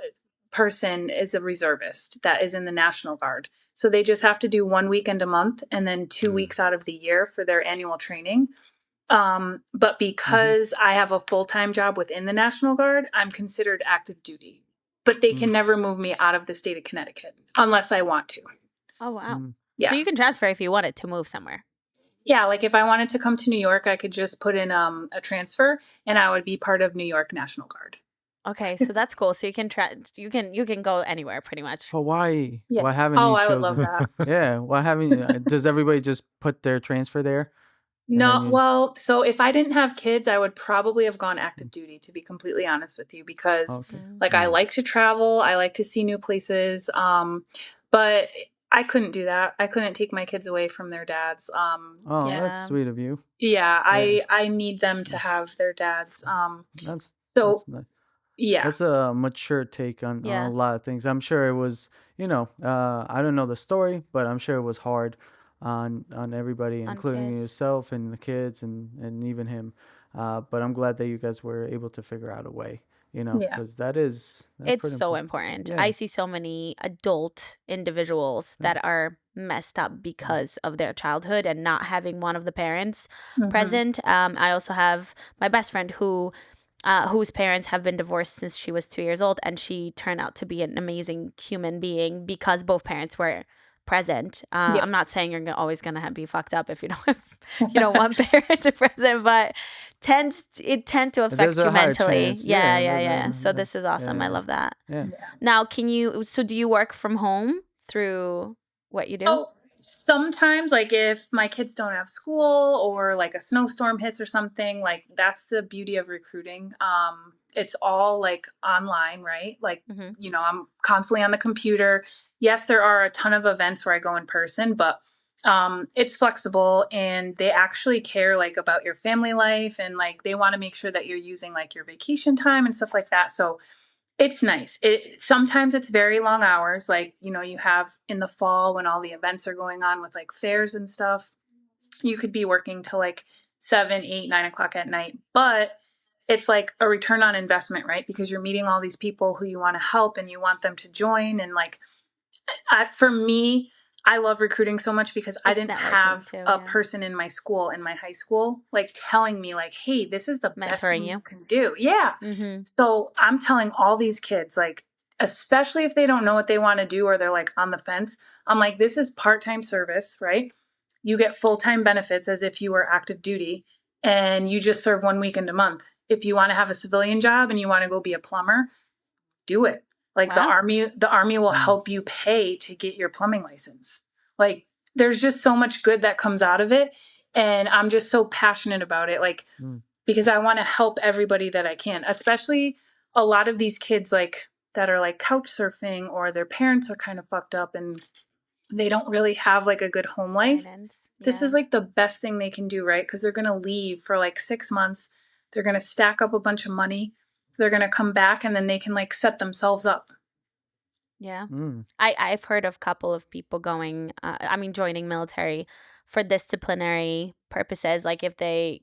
C: person is a reservist that is in the National Guard. So they just have to do 1 weekend a month and then 2 weeks out of the year for their annual training. But because I have a full-time job within the National Guard, I'm considered active duty. But they can never move me out of the state of Connecticut unless I want to.
B: Oh, wow.
C: Yeah.
B: So you can transfer if you wanted to move somewhere.
C: Yeah, like if I wanted to come to New York, I could just put in a transfer and I would be part of New York National Guard.
B: Okay, so that's cool. So you can you can go anywhere pretty much.
A: Hawaii.
C: Yeah.
A: Why haven't you chosen?
C: I would love that.
A: Yeah. Why haven't you? Does everybody just put their transfer there?
C: No, well, so if I didn't have kids, I would probably have gone active duty, to be completely honest with you, because like I like to travel, I like to see new places, but I couldn't do that. I couldn't take my kids away from their dads.
A: That's sweet of you.
C: Yeah, I need them to have their dads.
A: That's nice.
C: Yeah,
A: that's a mature take on a lot of things. I'm sure it was, I don't know the story, but I'm sure it was hard on everybody, including yourself and the kids and even him. But I'm glad that you guys were able to figure out a way, because
B: it's so important. Yeah. I see so many adult individuals that are messed up because of their childhood and not having one of the parents present. I also have my best friend whose parents have been divorced since she was 2 years old, and she turned out to be an amazing human being because both parents were present. I'm not saying you're always gonna be fucked up if you don't have, one parent to present, but it tends to affect you mentally. Yeah. So this is awesome. I love that.
A: Yeah.
B: Now, do you work from home through what you do?
C: Oh, sometimes, like if my kids don't have school or like a snowstorm hits or something, like that's the beauty of recruiting. It's all like online, right? Like, I'm constantly on the computer. Yes, there are a ton of events where I go in person, but it's flexible and they actually care like about your family life and like they want to make sure that you're using like your vacation time and stuff like that. So it's nice. Sometimes it's very long hours. Like, you have in the fall when all the events are going on with like fairs and stuff. you could be working till like 7, 8, 9 o'clock at night, but it's like a return on investment, right? Because you're meeting all these people who you want to help and you want them to join. And like, for me, I love recruiting so much because I didn't have a person in my school, in my high school, like telling me like, hey, this is the best thing you can do. Yeah. So I'm telling all these kids, like, especially if they don't know what they want to do or they're like on the fence, I'm like, this is part-time service, right? You get full-time benefits as if you were active duty and you just serve 1 weekend a month. If you want to have a civilian job and you want to go be a plumber, do it. Like the army will help you pay to get your plumbing license. Like there's just so much good that comes out of it. And I'm just so passionate about it. Like, because I want to help everybody that I can, especially a lot of these kids like that are like couch surfing or their parents are kind of fucked up and they don't really have like a good home life. This is like the best thing they can do, right? Because they're going to leave for like 6 months. They're going to stack up a bunch of money. They're going to come back and then they can like set themselves up.
B: Yeah. I've heard of a couple of people joining military for disciplinary purposes. Like if they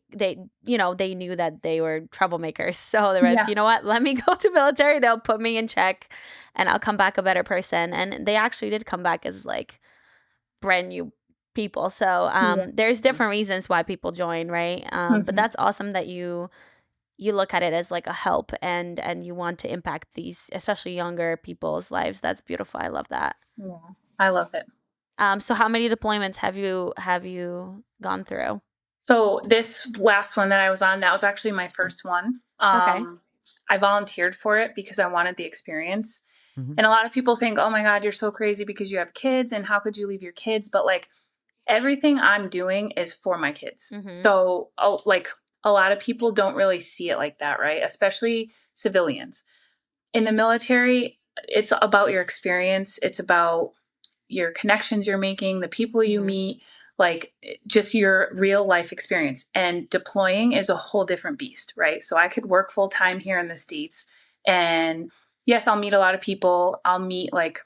B: knew that they were troublemakers. So they were like, you know what, let me go to military. They'll put me in check and I'll come back a better person. And they actually did come back as like brand new people. So there's different reasons why people join, right? But that's awesome that you look at it as like a help and you want to impact these, especially younger people's lives. That's beautiful. I love that.
C: Yeah, I love it.
B: So how many deployments have you gone through?
C: So this last one that I was on, that was actually my first one. Okay. I volunteered for it because I wanted the experience. And a lot of people think, oh my God, you're so crazy because you have kids and how could you leave your kids? But like everything I'm doing is for my kids. So like a lot of people don't really see it like that, right? Especially civilians. In the military, it's about your experience. It's about your connections you're making, the people you meet, like just your real life experience. And deploying is a whole different beast, right? So I could work full time here in the States. And yes, I'll meet a lot of people. I'll meet like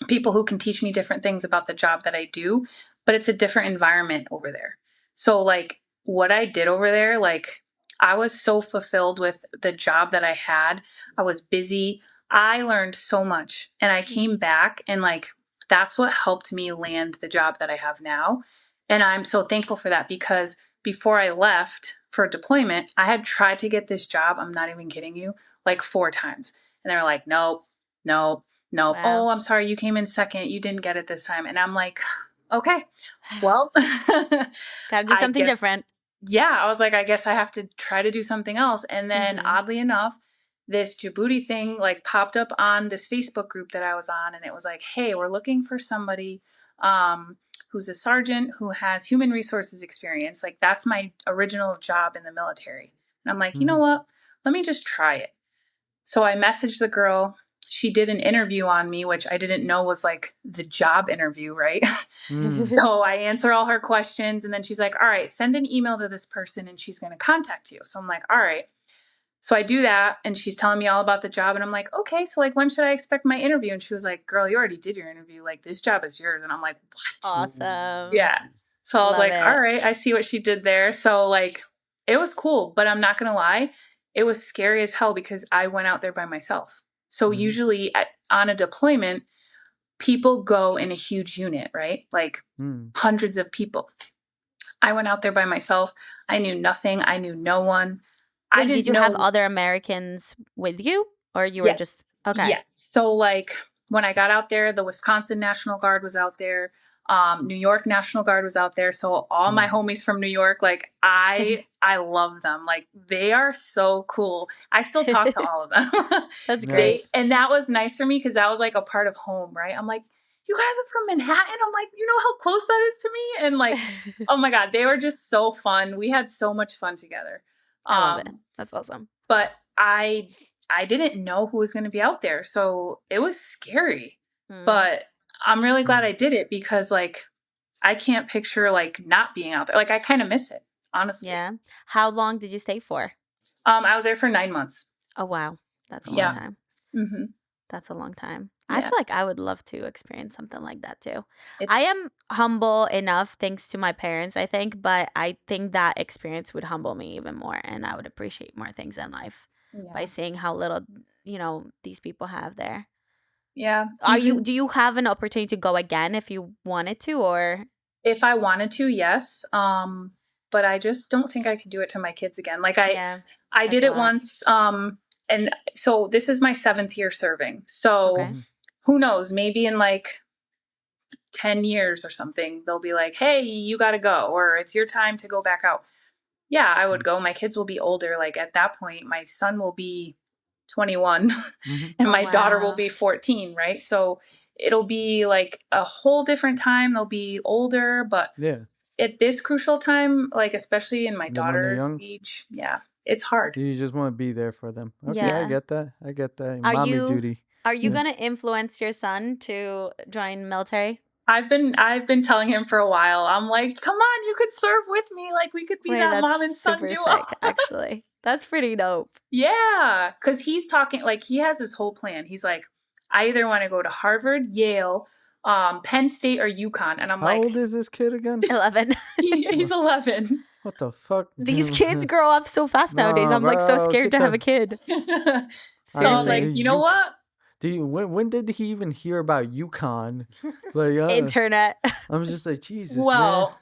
C: people who can teach me different things about the job that I do, but it's a different environment over there. So like what I did over there, like I was so fulfilled with the job that I had. I was busy. I learned so much and I came back and like, that's what helped me land the job that I have now. And I'm so thankful for that because before I left for deployment, I had tried to get this job. I'm not even kidding you, like 4 times. And they were like, nope. Wow. Oh, I'm sorry. You came in second. You didn't get it this time. And I'm like, okay, well,
B: gotta do something different.
C: Yeah. I was like, I guess I have to try to do something else. And then oddly enough, this Djibouti thing like popped up on this Facebook group that I was on. And it was like, hey, we're looking for somebody who's a sergeant who has human resources experience. Like that's my original job in the military. And I'm like, you know what? Let me just try it. So I messaged the girl. She did an interview on me, which I didn't know was like the job interview, right? So I answer all her questions. And then she's like, all right, send an email to this person and she's going to contact you. So I'm like, all right. So I do that and she's telling me all about the job. And I'm like, okay, so like, when should I expect my interview? And she was like, girl, you already did your interview. Like this job is yours. And I'm like, what?
B: Awesome.
C: Yeah. So I was like, all right, I see what she did there. So like, it was cool, but I'm not going to lie. It was scary as hell because I went out there by myself. So usually on a deployment, people go in a huge unit, right? Like hundreds of people. I went out there by myself. I knew nothing. I knew no one.
B: Wait, did you have other Americans with you or you were just, okay.
C: Yes. So like when I got out there, the Wisconsin National Guard was out there. New York National Guard was out there. So all my homies from New York, like I love them. Like they are so cool. I still talk to all of them.
B: That's great.
C: And that was nice for me because that was like a part of home, right? I'm like, you guys are from Manhattan. I'm like, you know how close that is to me? And like, oh my God, they were just so fun. We had so much fun together.
B: I love it. That's awesome.
C: But I didn't know who was going to be out there. So it was scary, but I'm really glad I did it because like, I can't picture like not being out there. Like I kind of miss it, honestly.
B: Yeah. How long did you stay for?
C: I was there for 9 months.
B: Oh, wow. That's a long time. That's a long time. I
C: Yeah.
B: feel like I would love to experience something like that too. I am humble enough thanks to my parents, I think, but I think that experience would humble me even more, and I would appreciate more things in life by seeing how little, these people have there.
C: Yeah.
B: Do you have an opportunity to go again if you wanted to, or?
C: If I wanted to, yes. But I just don't think I could do it to my kids again. Like I did it once. And so this is my 7th year serving. So who knows, maybe in like 10 years or something, they'll be like, hey, you got to go, or it's your time to go back out. Yeah, I would go. My kids will be older. Like at that point, my son will be 21 and my daughter will be 14, right? So it'll be like a whole different time. They'll be older, but at this crucial time, like especially in my daughter's age, it's hard.
A: You just want to be there for them. Okay, I get that. Mommy duty.
B: Are you gonna influence your son to join military?
C: I've been telling him for a while. I'm like, come on, you could serve with me. Like we could be that mom and son duo.
B: Sick, actually. That's pretty dope.
C: Yeah, because he's talking, like he has this whole plan. He's like, I either want to go to Harvard, Yale, Penn State, or UConn. And I'm
A: How old is this kid again?
B: 11.
C: He's 11.
A: What the fuck?
B: These kids grow up so fast nowadays. I'm like so scared to have a kid.
C: So I'm like, you know what?
A: When did he even hear about UConn? Like
B: internet.
A: I'm just like, Jesus.
C: Well,
A: man.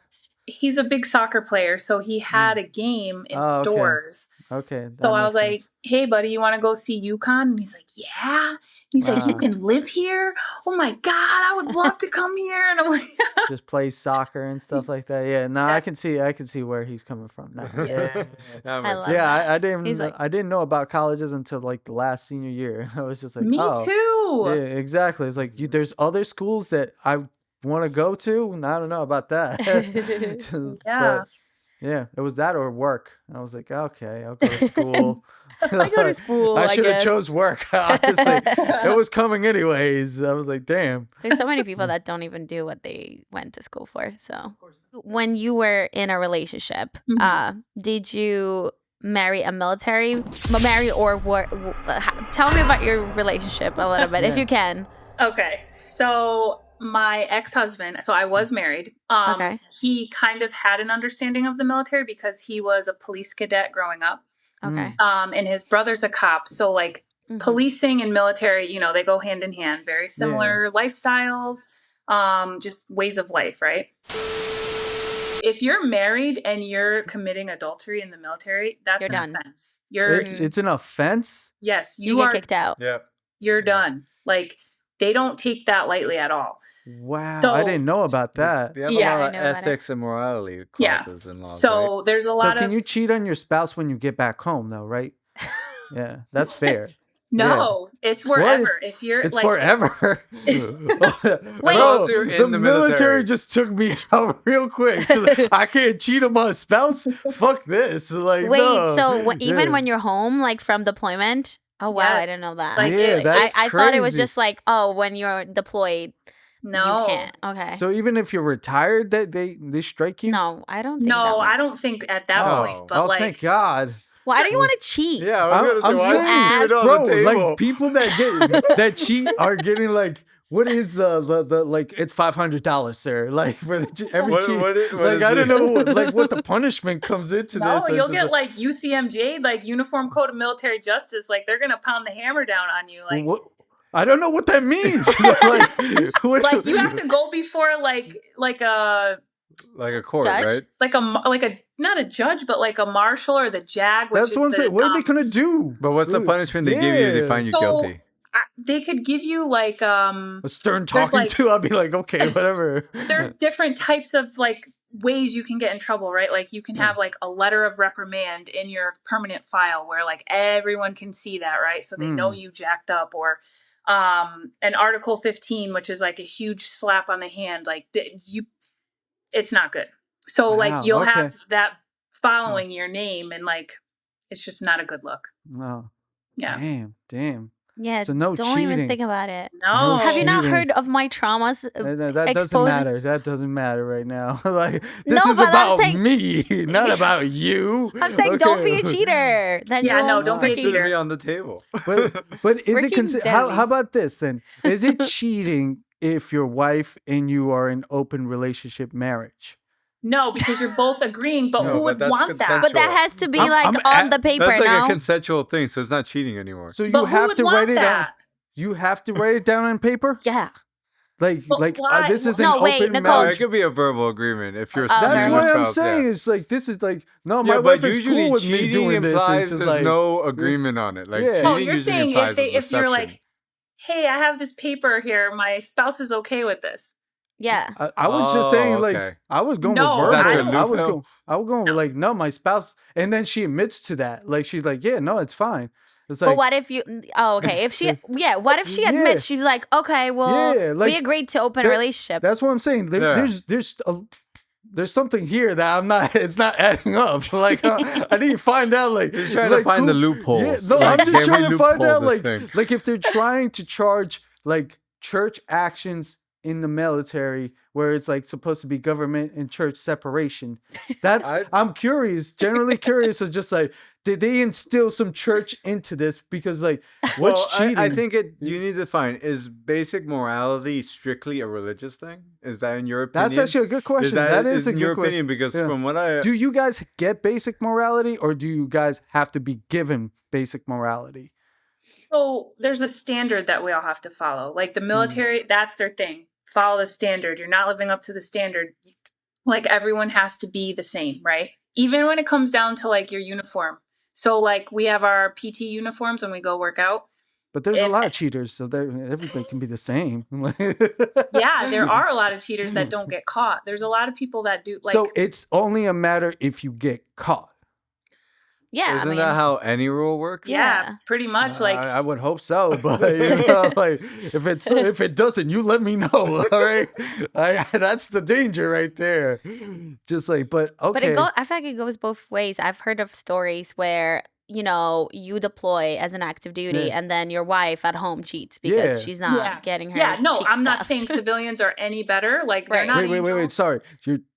C: He's a big soccer player, so he had a game in stores.
A: Okay.
C: So I was like, hey, buddy, you want to go see UConn? And he's like, yeah. And he's like, you can live here? Oh, my God, I would love to come here. And I'm like...
A: just play soccer and stuff like that. Yeah, no, I can see where he's coming from. I didn't know about colleges until like the last senior year. I was just like,
C: me too.
A: Yeah, exactly. It's like, there's other schools that I want to go to, and I don't know about that. But, yeah, it was that or work. I was like, okay, I'll go to school.
B: I go to school.
A: I should have chose work. Honestly, it was coming anyways. I was like, damn.
B: There's so many people that don't even do what they went to school for. So, when you were in a relationship, did you marry a military? Or what? Tell me about your relationship a little bit, if you can.
C: Okay, so my ex-husband, so I was married. He kind of had an understanding of the military because he was a police cadet growing up.
B: Okay.
C: And his brother's a cop. So like policing and military, they go hand in hand. Very similar lifestyles, just ways of life, right? If you're married and you're committing adultery in the military, that's an offense.
A: It's an offense?
C: Yes.
B: You get kicked out.
D: Yep.
C: You're done. Like, they don't take that lightly at all.
A: Wow. So, I didn't know about that.
D: They have a lot of ethics and morality clauses and laws.
C: So
D: right?
C: There's a lot of...
A: can you cheat on your spouse when you get back home though, right? Yeah, that's fair.
C: No, it's wherever.
A: What?
C: If you're
A: it's
C: like...
A: forever.
B: Wait,
A: the military just took me out real quick. I can't cheat on my spouse? Fuck this. Like,
B: wait,
A: no.
B: so even when you're home, like from deployment? Oh, wow, I didn't know that.
C: Like,
A: that's
B: I thought it was just like, when you're deployed,
C: no.
B: You can't. Okay.
A: So even if you're retired, they strike you?
B: No, I don't think
C: I don't think at that point. But
A: thank God.
B: Why do you want to cheat?
D: Yeah, I was going to say, why
A: saying,
D: is it on the table?
A: Like people that cheat are getting like, what is the like? It's $500, sir. Like for every cheat. Like I don't know, like what the punishment comes into this.
C: No, you'll get like UCMJ, like Uniform Code of Military Justice. Like they're gonna pound the hammer down on you. Like
A: what? I don't know what that means.
C: like you have to go before like a
D: court,
B: judge?
D: Right?
C: Like a not a judge, but like a marshal or the JAG.
A: That's what I'm saying. What are they gonna do?
D: But what's the punishment they give you? They find you guilty.
C: They could give you like
A: a stern talking to. I'll be like, okay, whatever.
C: There's different types of like ways you can get in trouble, right? Like you can have like a letter of reprimand in your permanent file where like everyone can see that, right? So they know you jacked up, or an Article 15, which is like a huge slap on the hand. Like it's not good. So like you'll have that following your name, and like it's just not a good look.
A: No.
C: Yeah.
A: Damn.
B: Yeah,
A: So no
B: don't even
A: cheating.
B: think about it.
C: No.
B: Have you not
A: cheating.
B: heard of my traumas?
A: That doesn't
B: exposing-
A: matter. That doesn't matter right now. Like this
B: No,
A: is
B: but I'm
A: about
B: saying-
A: me, not about you.
B: I'm saying don't be a
A: Okay.
B: cheater. Then
C: Yeah,
B: you
C: no,
B: won't
C: don't be a
B: freaking-
C: cheater.
D: Shouldn't be on the table.
A: But is it
B: Freaking
A: how
B: Derlis.
A: about this then? Is it cheating if your wife and you are in open relationship marriage?
C: No, because you're both agreeing, but
D: No,
C: who
D: but
C: would
D: that's
C: want that?
B: But that has to be
A: I'm
B: on the paper,
D: That's like
B: no?
D: a consensual thing, so it's not cheating anymore.
A: So you
C: But who
A: have
C: would
A: to
C: want
A: write it down.
C: that?
A: You have to write it down on paper.
B: Yeah.
A: Like
C: But why?
A: this is
B: No,
A: an
B: wait,
A: open
B: Nicole.
D: No,
A: marriage.
D: it could be a verbal agreement if you're
B: That's
A: That's
B: Very
A: what
B: much
A: I'm
D: spouse,
A: saying.
D: yeah.
A: It's like this is like no, my
D: Yeah,
A: wife
D: but
A: is
D: usually
A: cool with me
D: cheating
A: doing this.
D: implies
A: It's just
D: there's
A: like
D: no agreement on it. Like
A: Yeah.
D: cheating
C: Oh, you're
D: usually
C: saying
D: implies
C: if you're like,
D: deception.
C: hey, I have this paper here, my spouse is okay with this.
B: Yeah.
A: I was just saying, like,
D: okay.
A: I was going
C: No,
A: with
C: Is that
A: verbal.
C: your
A: I was
D: loophole?
A: going. I was going with like, no, my spouse, and then she admits to that. Like, she's like, yeah, no, it's fine. It's like,
B: But what if you? Oh, okay. If she, what if she
A: Yeah.
B: admits she's like, okay, well,
A: Yeah, like,
B: we agreed to open
A: that-
B: relationship.
A: that's what I'm saying.
D: Yeah.
A: There's something here that I'm not. It's not adding up. Like, I need to find out. Like,
D: You're trying
A: like,
D: to find the
A: who-
D: loopholes.
A: Yeah, no,
D: Like,
A: I'm just
D: can we
A: trying to find
D: loophole
A: out.
D: this
A: Like,
D: thing?
A: like if they're trying to charge like church actions in the military where it's like supposed to be government and church separation. That's I'm curious, generally curious of just like, did they instill some church into this? Because like what's cheating?
D: I think you need to find, is basic morality strictly a religious thing? Is that in your opinion?
A: That's actually a good question. That is a
D: in
A: good
D: your
A: question.
D: opinion? Because
A: Yeah.
D: from what I
A: Do you guys get basic morality or do you guys have to be given basic morality?
C: So there's a standard that we all have to follow. Like the military, that's their thing. Follow the standard. You're not living up to the standard. Like everyone has to be the same, right? Even when it comes down to like your uniform. So like we have our PT uniforms when we go work out.
A: But there's a
C: If-
A: lot of cheaters, so everything can be the same.
C: Yeah, there are a lot of cheaters that don't get caught. There's a lot of people that do like
A: So it's only a matter if you get caught.
B: Yeah.
D: isn't
B: I mean,
D: that how any rule works?
C: yeah, pretty much like
A: I would hope so, but you know, like if it doesn't, you let me know. All right, that's the danger right there. Just like, but okay,
B: I feel like it goes both ways. I've heard of stories where, you know, you deploy as an active duty
A: Yeah.
B: and then your wife at home cheats because
A: Yeah.
B: she's not
C: Yeah.
B: getting her
C: yeah, no,
B: cheeks
C: I'm not
B: cuffed.
C: saying civilians are any better. Like they're
B: Right.
C: not
A: wait.
C: angels.
A: Sorry,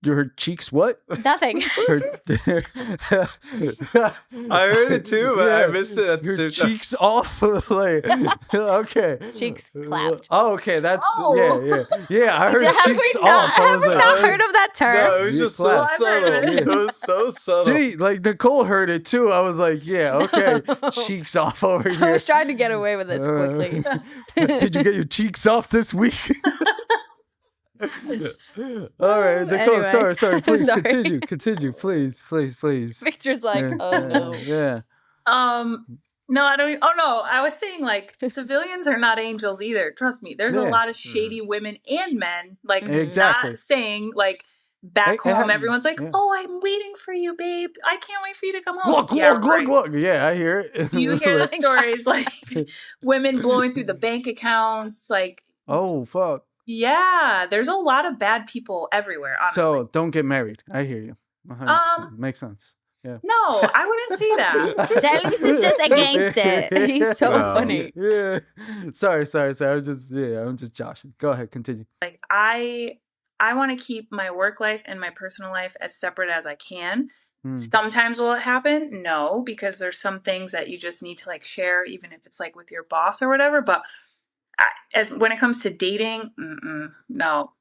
A: your cheeks what?
B: Nothing.
A: Her,
D: I heard it too, but I
A: Yeah.
D: missed it at the
A: Your
D: same time.
A: cheeks off, like okay.
B: Cheeks clapped.
A: Oh, okay, that's
C: Oh.
A: yeah. I heard
B: Have
A: cheeks
B: we
A: off. I
B: have
A: was
B: we
A: like,
B: not heard of that term?
D: No, it was
A: Yeah,
D: just so
A: clap.
D: subtle.
C: Yeah.
D: It was so subtle.
A: see, like Nicole heard it too. I was like, yeah, okay, cheeks off over
B: I
A: here.
B: was trying to get away with this quickly.
A: Did you get your cheeks off this week? All right, Nicole.
B: Anyway.
A: Sorry. Please
B: Sorry.
A: continue. Please.
B: Victor's like,
A: Yeah,
B: oh no.
A: Yeah.
C: No, I don't. Oh no, I was saying like civilians are not angels either. Trust me, there's a
A: Yeah.
C: lot of shady women and men. Like
A: Exactly.
C: not saying like back
A: It
C: home,
A: hap-
C: everyone's like,
A: yeah.
C: "Oh, I'm waiting for you, babe. I can't wait for you to come home."
A: Look.
C: right.
A: Yeah, I hear it.
C: You hear the
A: Like,
C: stories like women blowing through the bank accounts. Like,
A: oh fuck.
C: yeah, there's a lot of bad people everywhere. Honestly,
A: So don't get married. I hear you. 100%. Makes sense. Yeah.
C: no, I wouldn't say that.
B: Derlis is just against it. He's so
D: Wow.
B: funny.
A: Yeah. Sorry. I'm just joshing. Go ahead. Continue.
C: Like I want to keep my work life and my personal life as separate as I can.
A: Hmm.
C: Sometimes will it happen? No, because there's some things that you just need to like share, even if it's like with your boss or whatever. But as when it comes to dating, no.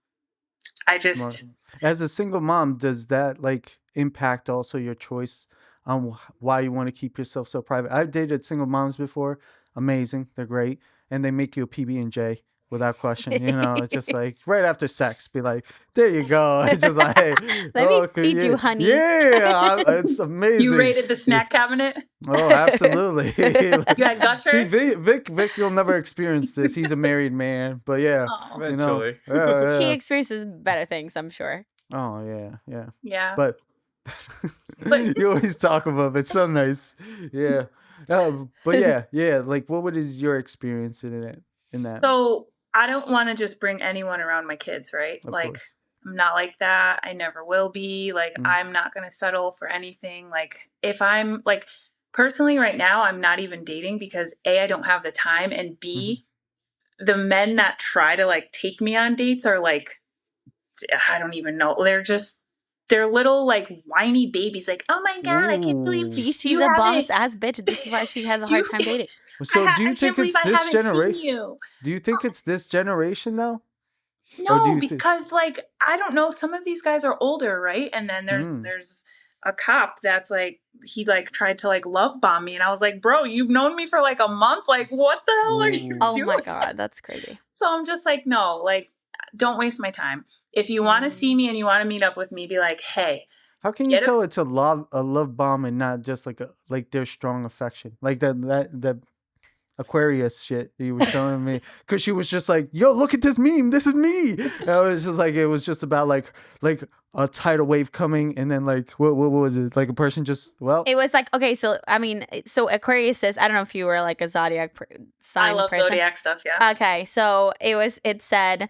C: I just
A: Smart. As a single mom, does that like impact also your choice on why you want to keep yourself so private? I've dated single moms before. Amazing. They're great. And they make you a PB&J without question. You know, it's just like right after sex, be like, there you go. It's just like, hey,
B: Let me
A: okay,
B: feed
A: yeah.
B: you, honey.
A: Yeah, it's amazing.
C: you raided the snack cabinet.
A: Oh, absolutely.
C: You had gushers.
A: See, Vic, you'll never experience this. He's a married man, but yeah,
C: Oh,
A: you know.
D: Eventually.
A: Yeah,
B: He
A: yeah.
B: experiences better things, I'm sure.
A: Oh yeah.
C: yeah.
A: But you always talk about it. It's so nice. Yeah. But yeah. Like, what is your experience in that?
C: So I don't want to just bring anyone around my kids, right?
A: Of
C: Like
A: course.
C: I'm not like that. I never will be. Like I'm not going to settle for anything. Like if I'm like personally right now, I'm not even dating because A, I don't have the time, and B, the men that try to like take me on dates are like, I don't even know. They're little like whiny babies. Like, oh my God, I can't believe
B: See, she's a boss ass bitch. This is why she has a hard time dating.
A: So do you think it's this generation?
C: You.
A: Do you think it's this generation though?
C: No, because like, I don't know. Some of these guys are older, right? And then there's a cop that's like, he like tried to like love bomb me. And I was like, bro, you've known me for like a month. Like, what the hell are you doing?
B: Oh my God, that's crazy.
C: So I'm just like, no, like, don't waste my time. If you want to see me and you want to meet up with me, be like, hey.
A: How can you tell it's a love bomb and not just like their strong affection? Like that Aquarius shit you were showing me, because she was just like, yo, look at this meme, this is me. And I was just like, it was just about like a tidal wave coming, and then like what was it, like a person just, well,
B: it was like, okay, so I mean, so Aquarius is, I don't know if you were like a zodiac sign.
C: I love
B: person.
C: zodiac stuff, yeah.
B: Okay, so it said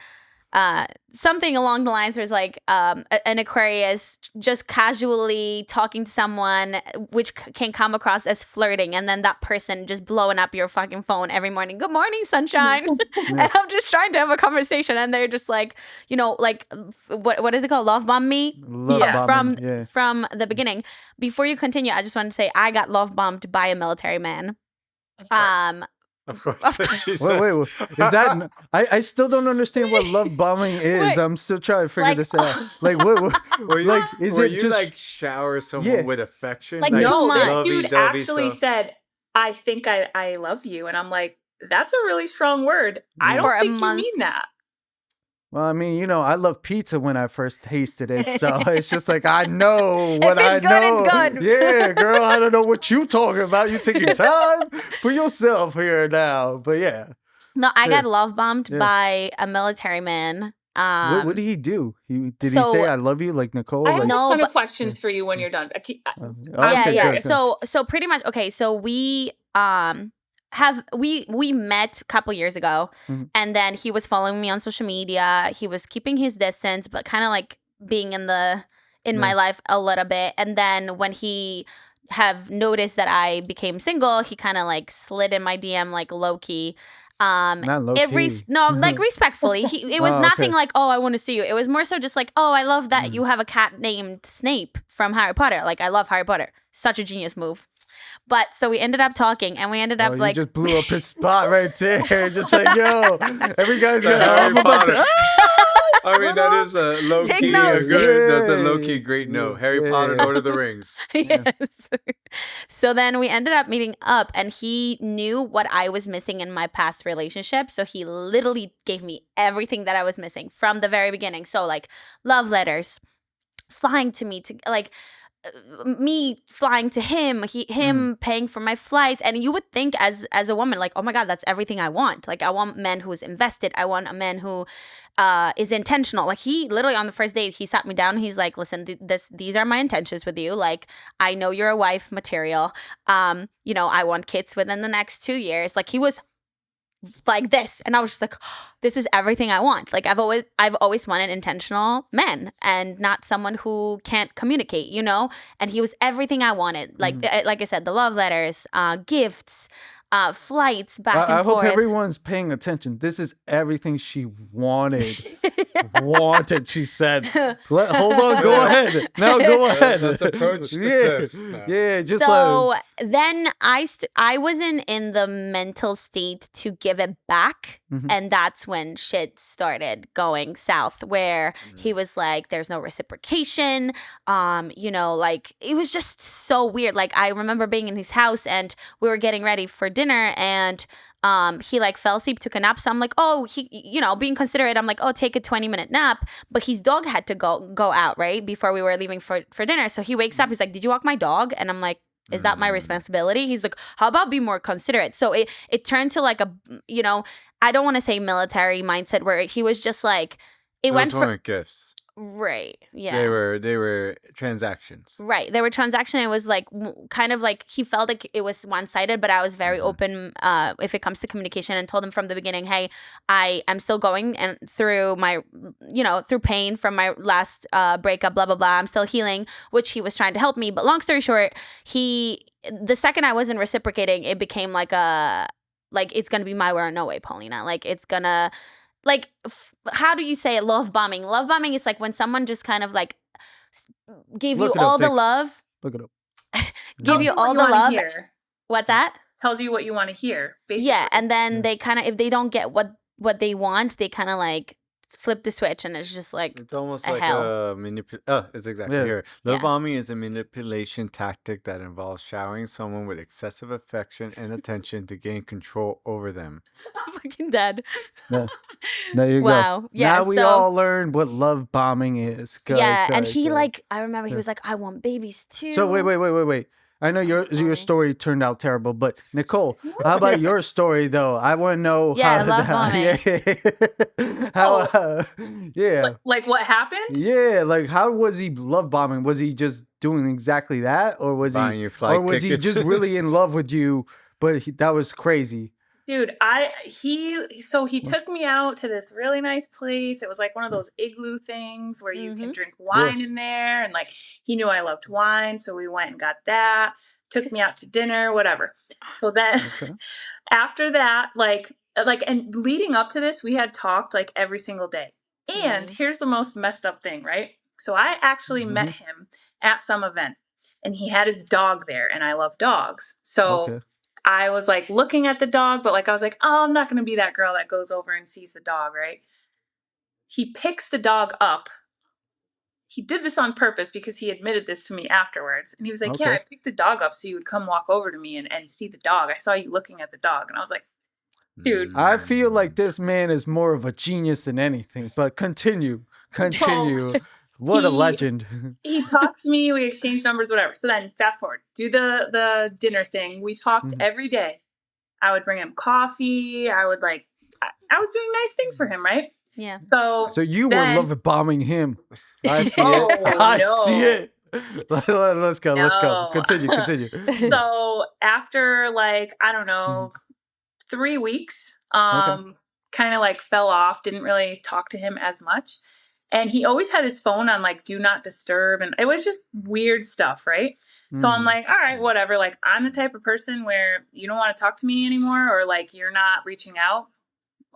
B: something along the lines was like an Aquarius just casually talking to someone, which can come across as flirting, and then that person just blowing up your fucking phone every morning. Good morning, sunshine. And I'm just trying to have a conversation, and they're just like, you know, like what is it called? Love bomb me? From the beginning. Before you continue, I just wanted to say I got love bombed by a military man.
D: Of course.
A: Wait, is that? I still don't understand what love bombing is.
B: Wait.
A: I'm still trying to figure this out. Like, what like, is it just
D: like shower someone with affection?
B: Like,
C: no,
B: much.
C: this dude actually said, I think I love you. And I'm like, that's a really strong word. I don't think you mean that.
A: Well, I mean, you know, I love pizza when I first tasted it, so it's just like, I know what I know.
B: It's good.
A: Yeah, girl, I don't know what you talking about. You taking time for yourself here now, but yeah.
B: No, I got love bombed by a military man.
A: What did he do? Did he say I love you like Nicole?
C: I have
A: like,
C: a ton of questions for you when you're done.
B: Yeah. So pretty much, okay. So we we met a couple years ago, and then he was following me on social media. He was keeping his distance, but kind of like being in my life a little bit. And then when he have noticed that I became single, he kind of like slid in my DM like low key.
A: Not low key.
B: Like respectfully. It was nothing like, oh, I want to see you. It was more so just like, oh, I love that you have a cat named Snape from Harry Potter. Like, I love Harry Potter. Such a genius move. But so we ended up talking, and we ended up like,
A: you just blew up his spot right there. Just like, yo, every guy's got
D: Harry Potter. I mean, that is a low key, that's a low key great note. Harry Potter, Lord of the Rings.
B: Yes. So then we ended up meeting up, and he knew what I was missing in my past relationship. So he literally gave me everything that I was missing from the very beginning. So like love letters, flying to me, to like me flying to him, him paying for my flights. And you would think as a woman, like, oh my God, that's everything I want. Like, I want a man who's invested. I want a man who is intentional. Like, he literally on the first date, he sat me down. He's like, listen, these are my intentions with you. Like, I know you're a wife material. You know, I want kids within the next 2 years. Like, he was like this, and I was just like, oh, this is everything I want. Like, I've always wanted intentional men, and not someone who can't communicate, you know. And he was everything I wanted. Like like I said, the love letters, gifts, flights back and forth.
A: I hope everyone's paying attention. This is everything she wanted. Wanted, she said. Hold on, go ahead. No, go ahead.
D: Let's approach the cliff. No.
A: Yeah, just
B: so then I wasn't in the mental state to give it back, and that's when shit started going south, where he was like, there's no reciprocation, you know, like, it was just so weird. Like, I remember being in his house, and we were getting ready for dinner, and he like fell asleep, took a nap. So I'm like, oh, he, you know, being considerate, I'm like, oh, take a 20-minute nap. But his dog had to go out, right, before we were leaving for dinner. So he wakes up, he's like, did you walk my dog? And I'm like, is that my responsibility? He's like, how about be more considerate? So it turned to like a, you know, I don't want to say military mindset, where he was just like, it went for
D: gifts.
B: Right. Yeah.
D: They were transactions.
B: Right. They were transaction. It was like kind of like he felt like it was one-sided, but I was very open if it comes to communication and told him from the beginning, hey, I am still going and through my, through pain from my last breakup, blah, blah, blah. I'm still healing, which he was trying to help me. But long story short, the second I wasn't reciprocating, it became like it's going to be my way or no way, Paulina. Like it's going to, like, how do you say it? Love bombing. Love bombing is like when someone just kind of like give you all the love.
A: Look it up.
B: Give you all the love. What's that?
C: Tells you what you want to hear, basically.
B: Yeah, and then they kind of, if they don't get what they want, they kind of like flip the switch, and it's just like
D: it's almost
B: a
D: like
B: hell.
D: a it's exactly here. Love bombing is a manipulation tactic that involves showering someone with excessive affection and attention to gain control over them.
B: I'm fucking dead.
A: Yeah. There you go.
B: Yeah.
A: Now we all learned what love bombing is.
B: And he I remember he was like, I want babies too.
A: So wait. I know your story turned out terrible, but Nicole, how about your story though? I want to know
B: love bombing.
C: Like what happened?
A: Yeah, like how was he love bombing? Was he just doing exactly that, or was he just really in love with you? But that was crazy.
C: Dude, he took me out to this really nice place. It was like one of those igloo things where you can drink wine in there. And like, he knew I loved wine. So we went and got that, took me out to dinner, whatever. So then after that, and leading up to this, we had talked like every single day. And here's the most messed up thing, right? So I actually met him at some event and he had his dog there, and I love dogs. So I was like looking at the dog, but like I was like, oh, I'm not going to be that girl that goes over and sees the dog, right? He picks the dog up. He did this on purpose because he admitted this to me afterwards. And he was like, yeah, I picked the dog up so you would come walk over to me and see the dog. I saw you looking at the dog. And I was like, dude.
A: I feel like this man is more of a genius than anything, but continue. What a legend.
C: He talks to me, we exchange numbers, whatever. So then fast forward, do the dinner thing. We talked every day. I would bring him coffee. I was doing nice things for him, right?
B: Yeah.
C: So
A: you were love bombing him. I see it. I see it. Let's go. Continue.
C: So after I don't know, 3 weeks, kind of like fell off, didn't really talk to him as much. And he always had his phone on do not disturb. And it was just weird stuff, right? So I'm like, all right, whatever. Like, I'm the type of person where you don't want to talk to me anymore, or you're not reaching out.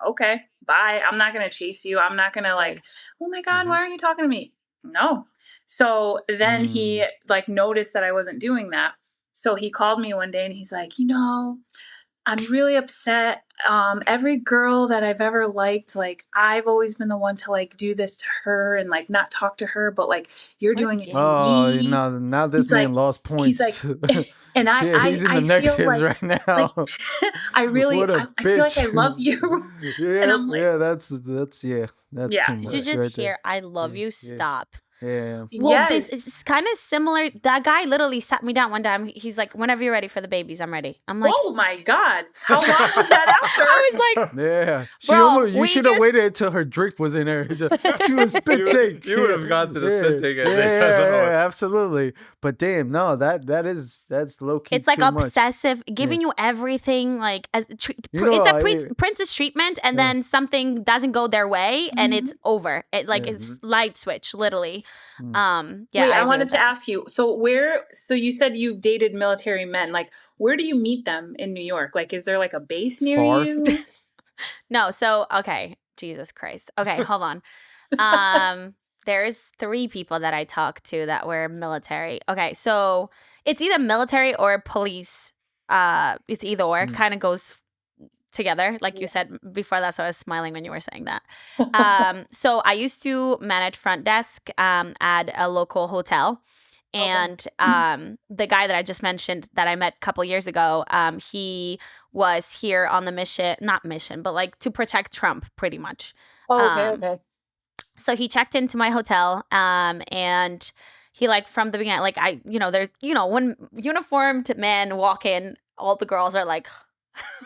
C: Okay, bye. I'm not going to chase you. I'm not going to oh my God, why aren't you talking to me? No. So then he noticed that I wasn't doing that. So he called me one day and he's like, I'm really upset. Every girl that I've ever liked, I've always been the one to do this to her and not talk to her, but you're doing it to me.
A: Oh, now this man lost points.
C: He's like, and
A: he's in the negatives right now.
C: I feel like I love you.
A: Yeah,
C: and I'm
A: that's too much.
B: Did you just hear, I love you, stop.
A: Yeah.
B: Well, this is kind of similar. That guy literally sat me down one time. He's like, whenever you're ready for the babies, I'm ready. I'm like,
C: oh my God. How long was that after?
B: I was like,
A: yeah. You should have waited until her drink was in there. She was spit take.
D: You would have gone to the spit take.
A: Yeah, absolutely. But damn, no, that's low key.
B: It's obsessive, giving you everything it's a princess treatment, and then something doesn't go their way, and it's over. It's light switch, literally.
C: Wait, I wanted to ask you. So you said you dated military men. Where do you meet them in New York? Is there a base near you?
B: No. So okay, Jesus Christ. Okay, hold on. There's 3 people that I talked to that were military. Okay, so it's either military or police. It's either or. Kind of goes together, like you said before. That's why I was smiling when you were saying that. So I used to manage front desk at a local hotel. And the guy that I just mentioned that I met a couple years ago, he was here on the not mission, but to protect Trump, pretty much.
C: Oh, okay.
B: So he checked into my hotel, and he from the beginning, there's when uniformed men walk in, all the girls are like,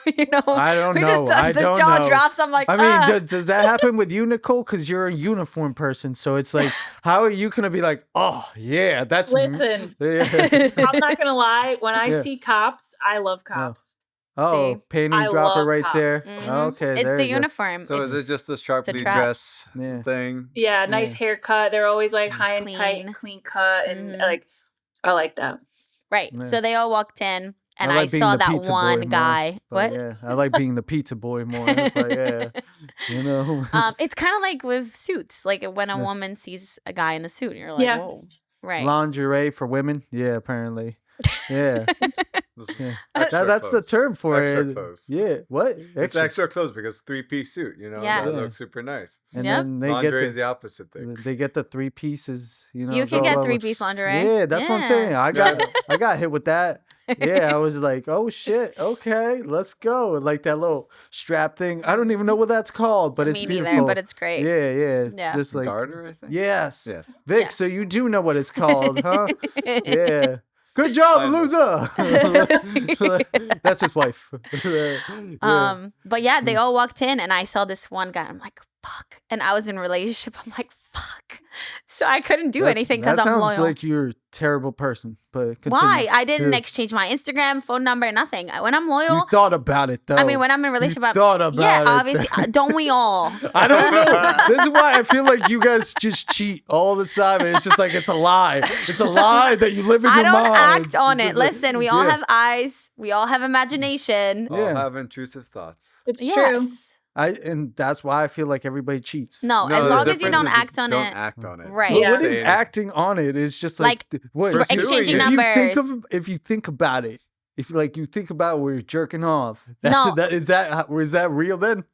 B: You know,
A: I don't know.
B: The jaw drops. I'm like,
A: I mean, does that happen with you, Nicole? Because you're a uniform person, so it's like, how are you gonna be like, oh yeah, that's
C: Listen,
A: yeah.
C: I'm not gonna lie. When I see cops, I love cops.
A: Oh,
B: See?
A: panty
C: I
A: dropper
C: love
A: right
C: cops.
A: there.
B: Mhm.
A: Okay,
B: It's
A: there
B: the
A: you go.
B: uniform.
D: So is it just a sharply
B: trap.
D: dressed
A: Yeah.
D: thing?
C: Yeah, nice haircut. They're always like high and
B: Clean.
C: tight, clean cut, and
B: Mhm.
C: like I like that.
B: Right.
A: Yeah.
B: So they all walked in, and
A: I
B: I
A: like being
B: saw
A: the
B: that
A: pizza boy
B: one
A: more,
B: guy.
A: but
B: What?
A: Yeah, I like being the pizza boy more. But yeah, you know.
B: It's kind of like with suits. Like when a
A: Yeah.
B: woman sees a guy in a suit, and you're like,
C: Yeah.
B: whoa. Right.
A: Lingerie for women. Yeah, apparently. Yeah. Yeah.
D: Extra
A: That's the
D: clothes.
A: term for
D: Extra
A: it.
D: clothes.
A: Yeah. What?
D: It's extra clothes because 3-piece suit, you know,
B: Yeah.
D: that
A: Yeah.
D: looks super nice.
A: And
B: Yep.
A: then they
D: Lingerie
A: get
D: is the opposite thing.
A: they get the 3 pieces. You know,
B: You can
A: go
B: get
A: along
B: 3-piece
A: with-
B: lingerie.
A: Yeah, that's what I'm saying.
B: Yeah.
A: I got hit with that. Yeah, I was like, oh shit, okay, let's go. Like that little strap thing. I don't even know what that's called, but it's
B: Me
A: beautiful.
B: neither, but it's great.
A: Yeah.
B: Yeah.
A: Just like
D: Garter, I think?
A: yes.
D: Yes.
A: Vic,
B: Yeah.
A: so you do know what it's called, huh? Yeah. Good job,
D: I know.
A: loser. That's his wife. Yeah.
B: But yeah, they all walked in, and I saw this one guy. I'm like, fuck. And I was in a relationship. I'm like, fuck. So I couldn't do anything because
A: that
B: I'm
A: sounds
B: loyal.
A: like you're a terrible person. But continue.
B: Why? I didn't
A: Yeah.
B: exchange my Instagram, phone number, nothing. When I'm
A: You
B: loyal,
A: thought about it though.
B: I mean, when I'm in a relationship, I'm,
A: thought about
B: yeah,
A: it.
B: obviously. Don't we all?
A: I don't know. This is why I feel like you guys just cheat all the time. And it's just like it's a lie. It's a lie that you live in
B: I
A: your
B: don't
A: mind.
B: act on it.
A: Just like-
B: Listen, we all
A: yeah.
B: have eyes. We all have imagination.
D: All
A: Yeah.
D: have intrusive thoughts.
C: It's true.
B: Yes.
A: And that's why I feel like everybody cheats.
B: No,
D: No,
B: as
D: the
B: long as you
D: difference
B: don't
D: is
B: act on
D: don't
B: it.
D: act on it.
B: Right.
A: But
C: Yeah.
A: what is
D: Say
A: acting on it? It's just like, what?
D: Pursuing
B: exchanging
D: it.
B: numbers.
A: If you think about it, if you think about where you're jerking off,
B: No.
A: is that real then?